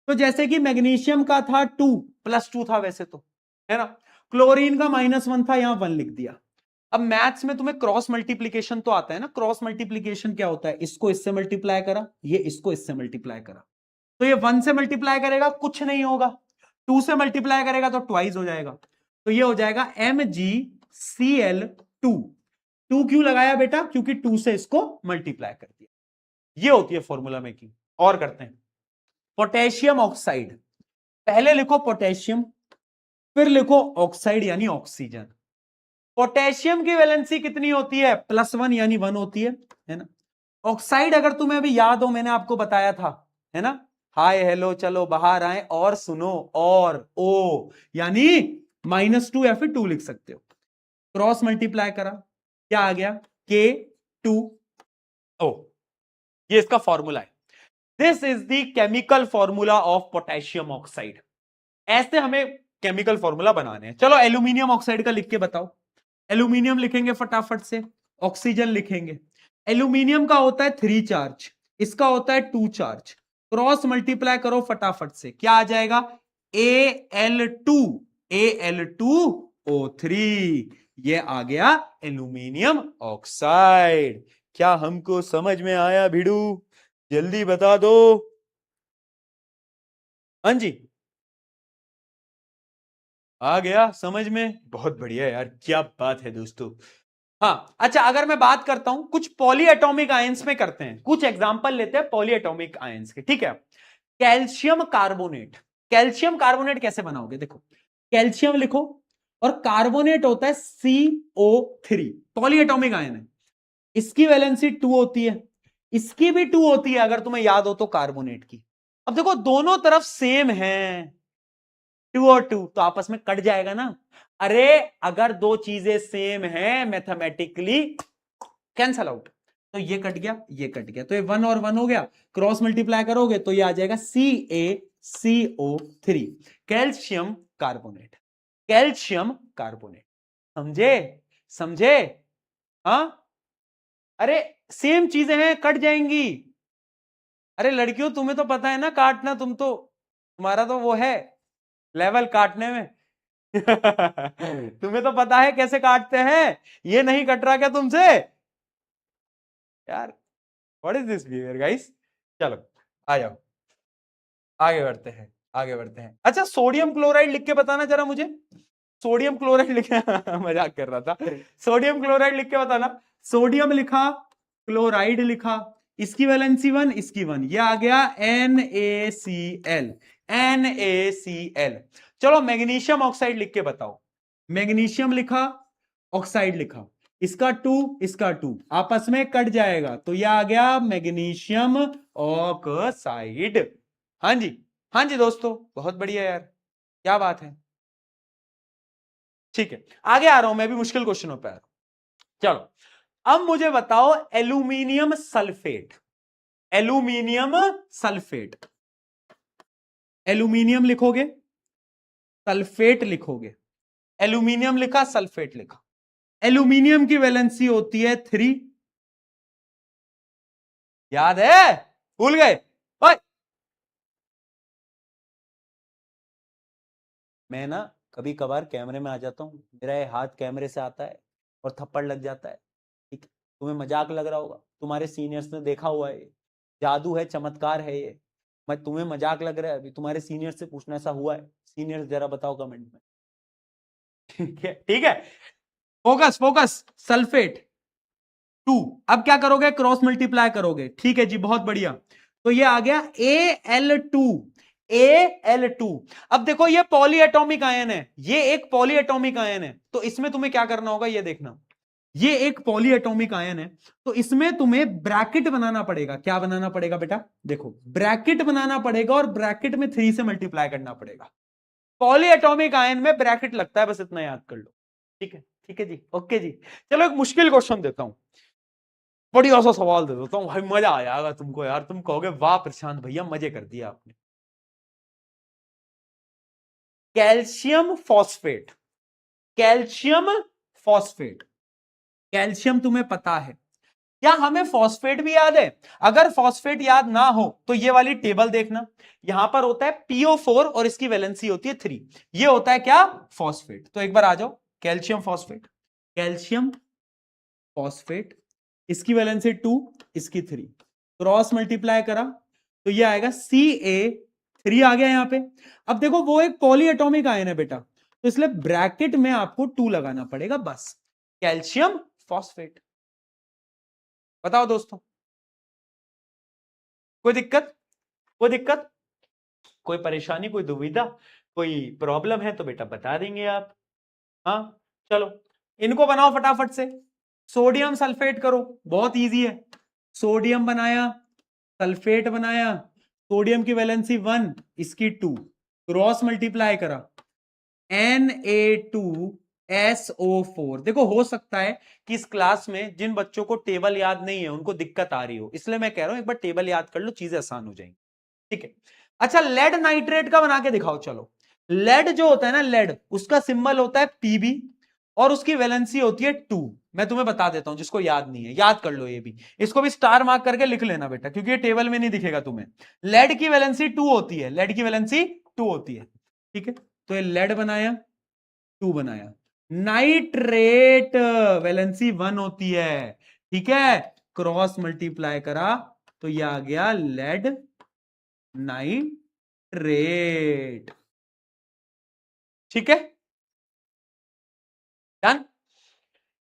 तो जैसे कि मैग्नीशियम का था 2 +2 था वैसे तो, है ना? क्लोरीन का -1 था, यहां 1 लिख दिया। अब मैथ्स में तुम्हें क्रॉस मल्टीप्लीकेशन तो आता है ना, क्रॉस मल्टीप्लीकेशन क्या होता है, इसको इससे मल्टीप्लाई करा, ये इसको इससे मल्टीप्लाई करा, तो ये 1 से मल्टीप्लाई करेगा कुछ नहीं होगा, 2 से मल्टीप्लाई करेगा तो ट्वाइस हो जाएगा, तो ये हो जाएगा MgCl2। 2 क्यों लगाया बेटा, क्योंकि 2 से इसको मल्टीप्लाई कर दिया। ये होती है फॉर्मूला मेकिंग। और करते हैं, पोटेशियम ऑक्साइड, पहले लिखो पोटेशियम, फिर लिखो ऑक्साइड यानी ऑक्सीजन। पोटेशियम की वैलेंसी कितनी होती है, +1 यानी 1 होती है ना? ऑक्साइड अगर तुम्हें अभी याद हो, मैंने आपको बताया था, है ना? हाय हेलो चलो बाहर आए और सुनो, और ओ यानी -2 या फिर 2 लिख सकते हो। क्रॉस मल्टीप्लाई करा, क्या आ गया, K2O, ये इसका फॉर्मूला है। This is the chemical formula of potassium oxide. ऐसे हमें केमिकल फॉर्मूला बनाने हैं। चलो एल्यूमिनियम ऑक्साइड का लिख के बताओ। एल्यूमिनियम लिखेंगे फटाफट से, ऑक्सीजन लिखेंगे। एल्यूमिनियम का होता है 3 चार्ज, इसका होता है 2 चार्ज, क्रॉस मल्टीप्लाई करो फटाफट से, क्या आ जाएगा, Al2O3, ये आ गया एल्यूमिनियम ऑक्साइड। क्या हमको समझ में आया भिड़ू, जल्दी बता दो। हाँ जी, आ गया समझ में, बहुत बढ़िया यार, क्या बात है दोस्तों। हाँ, अच्छा, अगर मैं बात करता हूं कुछ पॉलीएटॉमिक आयंस में, करते हैं कुछ एग्जांपल लेते हैं पॉलीएटॉमिक आयंस के, ठीक है? कैल्शियम कार्बोनेट, कैल्शियम कार्बोनेट कैसे बनाओगे, देखो, कैल्शियम लिखो और कार्बोनेट होता है CO3, पॉलीएटॉमिक आयन है, इसकी वैलेंसी 2 होती है, इसकी भी 2 होती है, अगर तुम्हें याद हो तो कार्बोनेट की। अब देखो दोनों तरफ सेम है, 2 और 2 तो आपस में कट जाएगा ना। अरे अगर दो चीजें सेम हैं मैथमेटिकली कैंसल आउट, तो ये कट गया, ये कट गया, तो ये 1 और 1 हो गया, क्रॉस मल्टीप्लाई करोगे तो ये आ जाएगा CaCO3, calcium carbonate, calcium carbonate. समझे, समझे? हाँ, अरे सेम चीजें हैं, कट जाएंगी। अरे लड़कियों तुम्हें तो पता है ना काटना, तुम तो, तुम्हारा तो वो है लेवल काटने में। तुम्हें तो पता है कैसे काटते हैं, ये नहीं कट रहा क्या तुमसे यार? What is this behaviour guys? चलो आ जाओ, आगे बढ़ते हैं, आगे बढ़ते हैं। अच्छा, सोडियम क्लोराइड लिख के बताना जरा मुझे, सोडियम क्लोराइड लिखा मजाक कर रहा था। सोडियम क्लोराइड लिख के बताना। सोडियम लिखा, क्लोराइड लिखा, इसकी वैलेंसी 1, इसकी 1, ये आ गया NaCl, NaCl। चलो मैग्नीशियम ऑक्साइड लिख के बताओ। मैग्नीशियम लिखा, ऑक्साइड लिखा, इसका 2, इसका 2 आपस में कट जाएगा, तो यह आ गया मैग्नीशियम ऑक्साइड। हाँ जी, हाँ जी दोस्तों, बहुत बढ़िया यार, क्या बात है। ठीक है, आगे आ रहा हूं मैं भी, मुश्किल क्वेश्चनों पे आ रहा हूं। चलो अब मुझे बताओ aluminium sulphate, aluminium sulphate, aluminium लिखोगे, सल्फेट लिखोगे, एल्यूमिनियम लिखा, सल्फेट लिखा। एल्यूमिनियम की वैलेंसी होती है 3, याद है? भूल गए? ओए मैं ना कभी कभार कैमरे में आ जाता हूं, मेरा ये हाथ कैमरे से आता है और थप्पड़ लग जाता है। ठीक, तुम्हें मजाक लग रहा होगा, तुम्हारे सीनियर्स ने देखा हुआ है, जादू है, चमत्कार है ये। मैं तुम्हें मजाक लग रहा है, अभी तुम्हारे सीनियर से पूछना ऐसा हुआ है? सीनियर्स जरा बताओ कमेंट में। ठीक है, ठीक है, फोकस फोकस, सल्फेट 2। अब क्या करोगे? क्रॉस मल्टीप्लाई करोगे। ठीक है जी, बहुत बढ़िया। तो ये आ गया Al2, Al2। अब देखो ये पॉली एटॉमिक आयन है, ये एक पॉली एटॉमिक आयन है, तो इसमें तुम्हें क्या करना होगा ये देखना। ये एक पॉली एटॉमिक आयन है, तो इसमें तुम्हें ब्रैकेट बनाना पड़ेगा। क्या बनाना पड़ेगा बेटा? देखो ब्रैकेट बनाना पड़ेगा, और ब्रैकेट में 3 से मल्टीप्लाई करना पड़ेगा। पॉली एटॉमिक आयन में ब्रैकेट लगता है, बस इतना याद कर लो। ठीक है, ठीक है जी, ओके जी। चलो एक मुश्किल क्वेश्चन देता हूं, बढ़िया सा सवाल दे देता हूं भाई, मजा आ जाएगा तुमको यार, तुम कहोगे वाह प्रशांत भैया मजे कर दिया आपने। Calcium phosphate, calcium phosphate, calcium तुम्हें पता है क्या? हमें फॉस्फेट भी याद है। अगर फॉस्फेट याद ना हो तो ये वाली टेबल देखना, यहां पर होता है PO4 और इसकी वैलेंसी होती है 3। ये होता है क्या? फॉस्फेट। तो एक बार आ जाओ, कैल्शियम फॉस्फेट, कैल्शियम फॉस्फेट, इसकी वैलेंसी 2, इसकी 3, क्रॉस मल्टीप्लाई करा तो ये आएगा Ca3 आ गया यहां पे। अब देखो वो एक पॉली एटॉमिक आयन है बेटा, तो इसलिए ब्रैकेट में आपको 2 लगाना पड़ेगा बस, कैल्शियम फॉस्फेट। बताओ दोस्तों, कोई दिक्कत? कोई दिक्कत, कोई परेशानी, कोई दुविधा, कोई प्रॉब्लम है तो बेटा बता देंगे आप। हाँ चलो इनको बनाओ फटाफट से। सोडियम सल्फेट करो, बहुत इजी है। सोडियम बनाया, सल्फेट बनाया, सोडियम की वैलेंसी 1, इसकी 2, क्रॉस मल्टीप्लाई करा, Na2SO4। देखो हो सकता है कि इस क्लास में जिन बच्चों को टेबल याद नहीं है उनको दिक्कत आ रही हो, इसलिए मैं कह रहा हूं एक बार टेबल याद कर लो, चीजें आसान हो जाएंगी। ठीक है, अच्छा लेड नाइट्रेट का बना के दिखाओ। चलो लेड जो होता है ना, लेड, उसका सिंबल होता है Pb और उसकी वैलेंसी होती है 2। मैं तुम्हें बता देता हूं, जिसको याद नहीं है याद कर लो, ये भी, इसको भी स्टार मार्क करके लिख लेना बेटा, क्योंकि ये टेबल में नहीं दिखेगा तुम्हें। लेड की वैलेंसी 2 होती है, लेड की वैलेंसी 2 होती है। ठीक है, तो ये लेड बनाया, 2 बनाया। नाइट्रेट वैलेंसी 1 होती है। ठीक है, क्रॉस मल्टीप्लाई करा तो ये आ गया लेड नाइट्रेट। ठीक है, डन।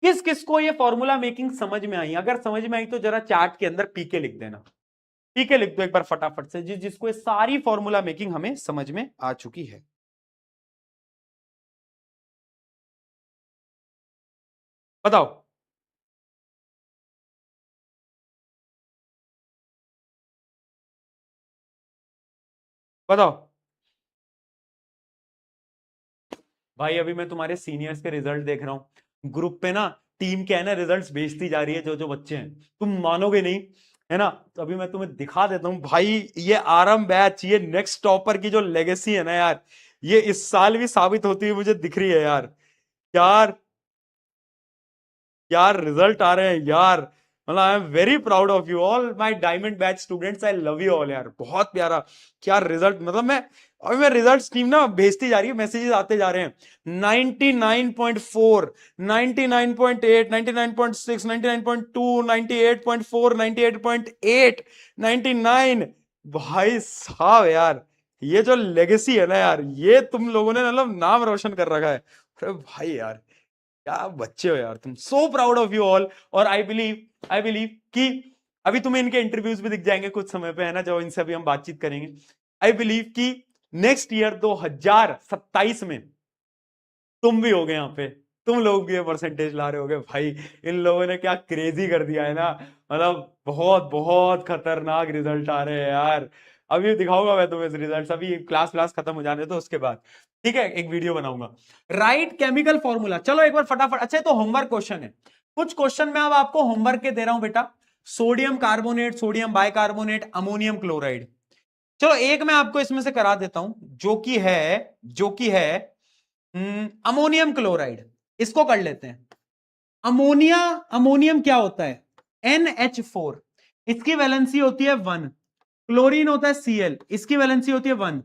किस किस को ये फॉर्मूला मेकिंग समझ में आई? अगर समझ में आई तो जरा चार्ट के अंदर पीके लिख देना, पीके लिख दो एक बार फटाफट से, जिसको ये सारी फॉर्मूला मेकिंग हमें समझ में आ चुकी है। बताओ, बताओ भाई। अभी मैं तुम्हारे सीनियर्स के रिजल्ट देख रहा हूं, ग्रुप पे ना टीम के है ना रिजल्ट्स भेजती जा रही है, जो जो बच्चे हैं, तुम मानोगे नहीं, है ना। तो अभी मैं तुम्हें दिखा देता हूं भाई, ये आरएम बैच, ये नेक्स्ट टॉपर की जो लेगेसी है ना यार, ये इस साल भी साबित होती हुई मुझे दिख रही है यार। यार यार रिजल्ट आ रहे हैं यार, मतलब I am very proud of you all my diamond batch students, I love you all यार, बहुत प्यारा। क्या रिजल्ट, मतलब मैं रिजल्ट स्ट्रीम ना भेजती जा रही है, मैसेजेस आते जा रहे हैं। 99.4, 99.8, 99.6, 99.2, 98.4, 98.8, 99। भाई साहब यार, ये जो लेगेसी है ना यार, ये तुम लोगों ने मतलब नाम रोशन कर रखा है। अरे भाई यार, क्या बच्चे हो यार तुम, so proud of you all. और आई बिलीव कि अभी तुम्हें इनके इंटरव्यूज भी दिख जाएंगे कुछ समय पे, है ना, जो इनसे अभी हम बातचीत करेंगे। आई बिलीव कि नेक्स्ट ईयर 2027 में तुम भी होगे यहाँ पे, तुम लोग भी ये परसेंटेज ला रहे होगे भाई। इन लोगों ने क्या क्रेजी कर दिया है ना, मतलब बहुत बहुत खतरनाक रिजल्ट आ रहे हैं यार। अभी दिखाऊंगा मैं तुम्हें रिजल्ट, अभी क्लास खत्म हो जाने तो उसके बाद, ठीक है, एक वीडियो बनाऊंगा। राइट केमिकल फॉर्मूला, चलो एक बार फटाफट। अच्छा तो होमवर्क क्वेश्चन है, कुछ क्वेश्चन मैं अब आपको होमवर्क के दे रहा हूं बेटा। Sodium carbonate, sodium bicarbonate, ammonium chloride. चलो एक मैं आपको इसमें से करा देता हूं, जो कि है अमोनियम क्लोराइड। इसको कर लेते हैं। अमोनियम क्या होता है? NH4, इसकी वैलेंसी होती है 1। क्लोरीन होता है Cl, इसकी वैलेंसी होती है 1।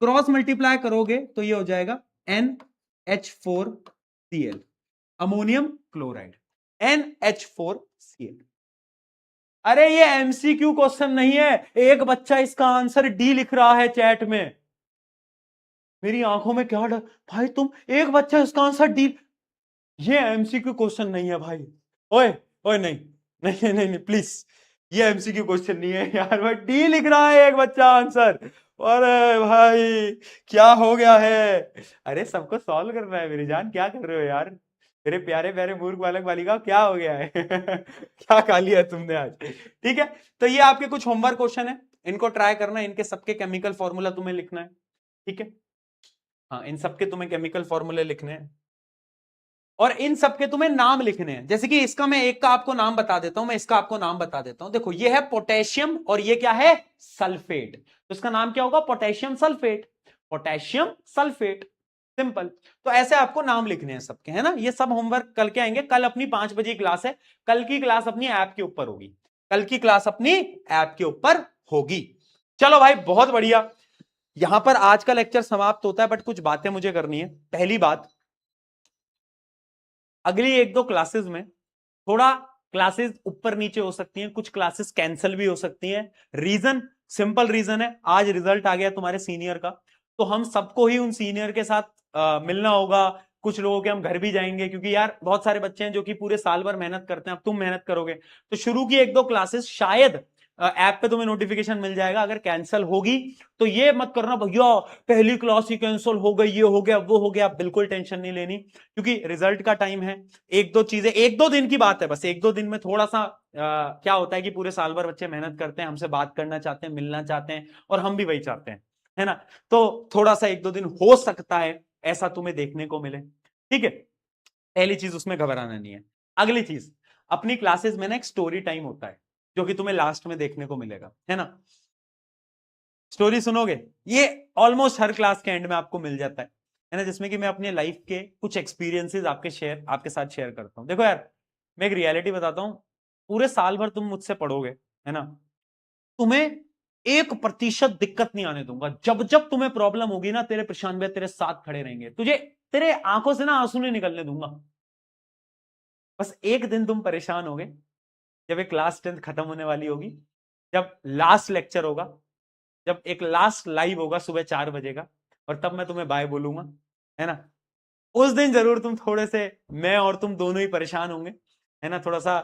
क्रॉस मल्टीप्लाई करोगे तो ये हो जाएगा NH4Cl, अमोनियम क्लोराइड, NH4Cl। अरे ये MCQ क्वेश्चन नहीं है, एक बच्चा इसका आंसर डी लिख रहा है चैट में। मेरी आंखों में क्या डर भाई, तुम एक बच्चा इसका आंसर डी, ये एमसीक्यू क्वेश्चन नहीं है भाई। ओए ओए, नहीं नहीं नहीं नहीं, प्लीज, ये एमसीक्यू क्वेश्चन नहीं है यार भाई, डी लिख रहा है एक बच्चा आंसर। अरे भाई क्या हो गया है? अरे सबको सॉल्व करना है मेरी जान, क्या कर रहे हो यार मेरे प्यारे प्यारे मूर्ख बालक बालिका, क्या हो गया है? क्या खा लिया तुमने आज? ठीक है, तो ये आपके कुछ होमवर्क क्वेश्चन है, इनको ट्राई करना है, इनके सबके केमिकल फॉर्मूला तुम्हें लिखना है, ठीक है। हाँ, इन सबके तुम्हें केमिकल फॉर्मूले लिखने हैं और इन सबके तुम्हें नाम लिखने हैं। जैसे कि इसका मैं एक का आपको नाम बता देता हूं, मैं इसका आपको नाम बता देता हूं। देखो ये है पोटेशियम और ये क्या है? सल्फेट। तो इसका नाम क्या होगा? Potassium sulphate, potassium sulphate, simple. तो ऐसे आपको नाम लिखने हैं सबके, है ना। ये सब होमवर्क कल के आएंगे, कल अपनी 5 बजे क्लास है, कल की क्लास अपनी ऐप के ऊपर होगी, कल की क्लास अपनी ऐप के ऊपर होगी। चलो भाई बहुत बढ़िया, यहां पर आज का लेक्चर समाप्त होता है, बट कुछ बातें मुझे करनी है। पहली बात, अगली 1-2 क्लासेस में थोड़ा क्लासेस ऊपर नीचे हो सकती हैं, कुछ क्लासेस कैंसिल भी हो सकती हैं। रीजन, सिंपल रीजन है, आज रिजल्ट आ गया तुम्हारे सीनियर का, तो हम सबको ही उन सीनियर के साथ मिलना होगा। कुछ लोगों के हम घर भी जाएंगे, क्योंकि यार बहुत सारे बच्चे हैं जो कि पूरे साल भर मेहनत करते हैं, अब तुम मेहनत करोगे तो शुरू की 1-2 क्लासेस शायद ऐप पे तुम्हें नोटिफिकेशन मिल जाएगा। अगर कैंसिल होगी तो ये मत करना भैया पहली क्लास ही कैंसिल हो गई, ये हो गया वो हो गया, बिल्कुल टेंशन नहीं लेनी, क्योंकि रिजल्ट का टाइम है। 1-2 चीजें, 1-2 दिन की बात है बस, 1-2 दिन में थोड़ा सा क्या होता है कि पूरे साल भर बच्चे मेहनत करते हैं, हमसे बात करना चाहते हैं, मिलना चाहते हैं, और हम भी वही चाहते हैं, है ना। तो थोड़ा सा 1-2 दिन हो सकता है ऐसा तुम्हें देखने को मिले, ठीक है। पहली चीज, उसमें घबराना नहीं है। अगली चीज, अपनी क्लासेस में ना एक स्टोरी टाइम होता है, जो कि तुम्हें लास्ट में देखने को मिलेगा, है ना। स्टोरी सुनोगे, ये ऑलमोस्ट हर क्लास के एंड में आपको मिल जाता है ना, जिसमें कि मैं अपने लाइफ के कुछ एक्सपीरियंसेस आपके साथ शेयर करता हूं। देखो यार, मैं एक रियलिटी बताता हूं, पूरे साल भर तुम मुझसे पढ़ोगे, है ना, तुम्हें 1% दिक्कत नहीं आने दूंगा। जब जब तुम्हें प्रॉब्लम होगी ना, तेरे प्रशांत भैया तेरे साथ खड़े रहेंगे, तुझे तेरे आंखों से ना आंसू नहीं निकलने दूंगा। बस एक दिन तुम परेशान होगे, जब एक क्लास 10 खत्म होने वाली होगी, जब लास्ट लेक्चर होगा, जब एक लास्ट लाइव होगा सुबह 4 बजे का, और तब मैं तुम्हें बाय बोलूंगा, है ना। उस दिन जरूर तुम थोड़े से, मैं और तुम दोनों ही परेशान होंगे, है ना, थोड़ा सा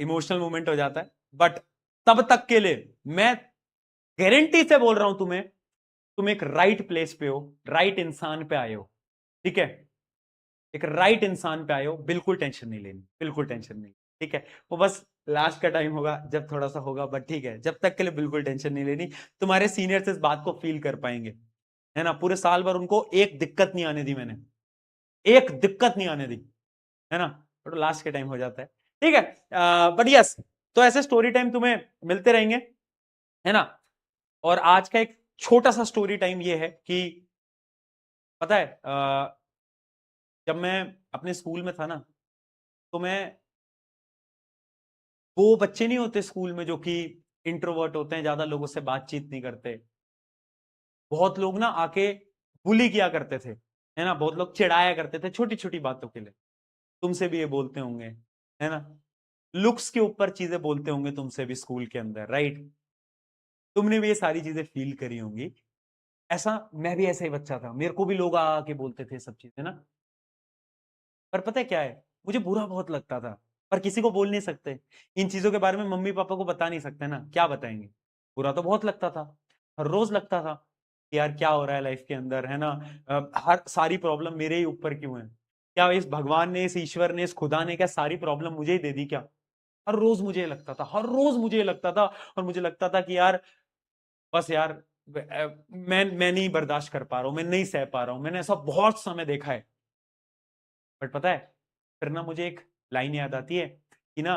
इमोशनल मोमेंट हो जाता है, बट तब तक के लिए मैं गारंटी से बोल रहा हूं तुम्हें, तुम एक राइट प्लेस पे हो, राइट इंसान पे आए हो, ठीक है, एक राइट इंसान पे आए हो, बिल्कुल टेंशन नहीं लेनी, बिल्कुल टेंशन नहीं, ठीक है। वो बस लास्ट का टाइम होगा जब थोड़ा सा होगा, बट ठीक है, जब तक के लिए बिल्कुल टेंशन नहीं लेनी। तुम्हारे सीनियर्स इस बात को फील कर पाएंगे, है ना। पूरे साल भर उनको एक दिक्कत नहीं आने दी मैंने, एक दिक्कत नहीं आने दी, है ना। तो लास्ट के टाइम हो जाता है, ठीक है। बट यस, तो ऐसे स्टोरी टाइम तुम्हें मिलते रहेंगे, है ना। और आज का एक छोटा सा स्टोरी टाइम ये है कि पता है, जब मैं अपने स्कूल में था ना, तो मैं वो बच्चे नहीं होते स्कूल में जो कि इंट्रोवर्ट होते हैं, ज्यादा लोगों से बातचीत नहीं करते। बहुत लोग ना आके बुली किया करते थे, है ना, बहुत लोग चिढ़ाया करते थे छोटी छोटी बातों के लिए। तुमसे भी ये बोलते होंगे, है ना, लुक्स के ऊपर चीजें बोलते होंगे तुमसे भी स्कूल के अंदर, राइट। तुमने भी ये सारी चीजें फील करी होंगी। ऐसा मैं भी ऐसा ही बच्चा था, मेरे को भी लोग आके बोलते थे सब चीजें ना। पर पता है क्या है, मुझे बुरा बहुत लगता था, पर किसी को बोल नहीं सकते इन चीजों के बारे में, मम्मी पापा को बता नहीं सकते ना, क्या बताएंगे। बुरा तो बहुत लगता था, हर रोज लगता था कि यार क्या हो रहा है लाइफ के अंदर, है ना। हर सारी प्रॉब्लम मेरे ही ऊपर क्यों है, क्या इस भगवान ने, इस ईश्वर ने, इस खुदा ने क्या सारी प्रॉब्लम मुझे ही दे दी क्या। हर रोज मुझे ये लगता था, हर रोज मुझे ये लगता था। और मुझे लगता था कि यार बस यार, मैं नहीं बर्दाश्त कर पा रहा हूं, मैं नहीं सह पा रहा हूं। मैंने ऐसा बहुत समय देखा है। बट पता है, फिर ना मुझे एक लाइन याद आती है कि ना,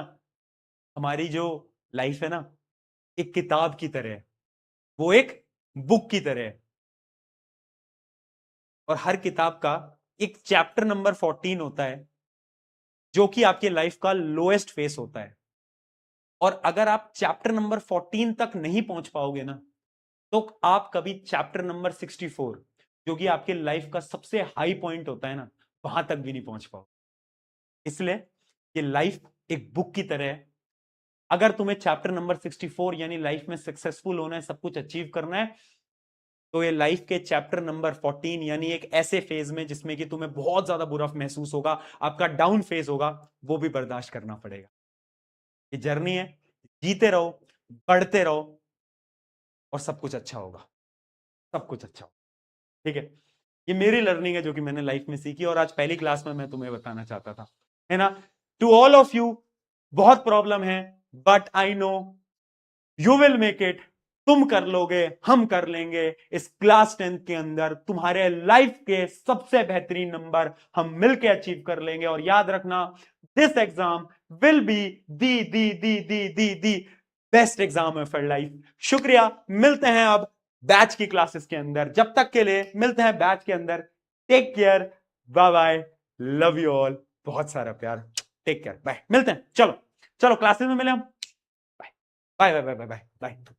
हमारी जो लाइफ है ना, एक किताब की तरह है, वो एक बुक की तरह है। और हर किताब का एक चैप्टर नंबर 14 होता है, जो कि आपकी लाइफ का लोएस्ट फेस होता है। और अगर आप चैप्टर नंबर 14 तक नहीं पहुंच पाओगे ना, तो आप कभी चैप्टर नंबर 64, जो कि आपके लाइफ का सबसे हाई पॉइंट होता है ना, वहां तक भी नहीं पहुंच पाओगे। इसलिए ये लाइफ एक बुक की तरह है। अगर तुम्हें चैप्टर नंबर 64 यानी लाइफ में सक्सेसफुल होना है, सब कुछ अचीव करना है, तो ये लाइफ के चैप्टर नंबर 14 यानी एक ऐसे फेज में जिसमें कि तुम्हें बहुत ज्यादा बुरा महसूस होगा, आपका डाउन फेज होगा, वो भी बर्दाश्त करना पड़ेगा। ये जर्नी है, जीते रहो, बढ़ते रहो, और सब कुछ अच्छा होगा, सब कुछ अच्छा होगा। ठीक है, ये मेरी लर्निंग है जो कि मैंने लाइफ में सीखी, और आज पहली क्लास में मैं तुम्हें बताना चाहता था, है ना। टू ऑल ऑफ यू, बहुत प्रॉब्लम है, but I know you will make it. तुम कर लोगे, हम कर लेंगे। इस क्लास 10th के अंदर तुम्हारे लाइफ के सबसे बेहतरीन नंबर हम मिलके अचीव कर लेंगे। और याद रखना, this exam will be the best exam of your life. शुक्रिया, मिलते हैं अब बैच की क्लासेस के अंदर। जब तक के लिए मिलते हैं बैच के अंदर। Take care, bye bye, love you all, बहुत सारा प्यार, टेक केयर, बाय। मिलते हैं, चलो चलो क्लासेस में मिले हम। Bye bye bye bye bye bye.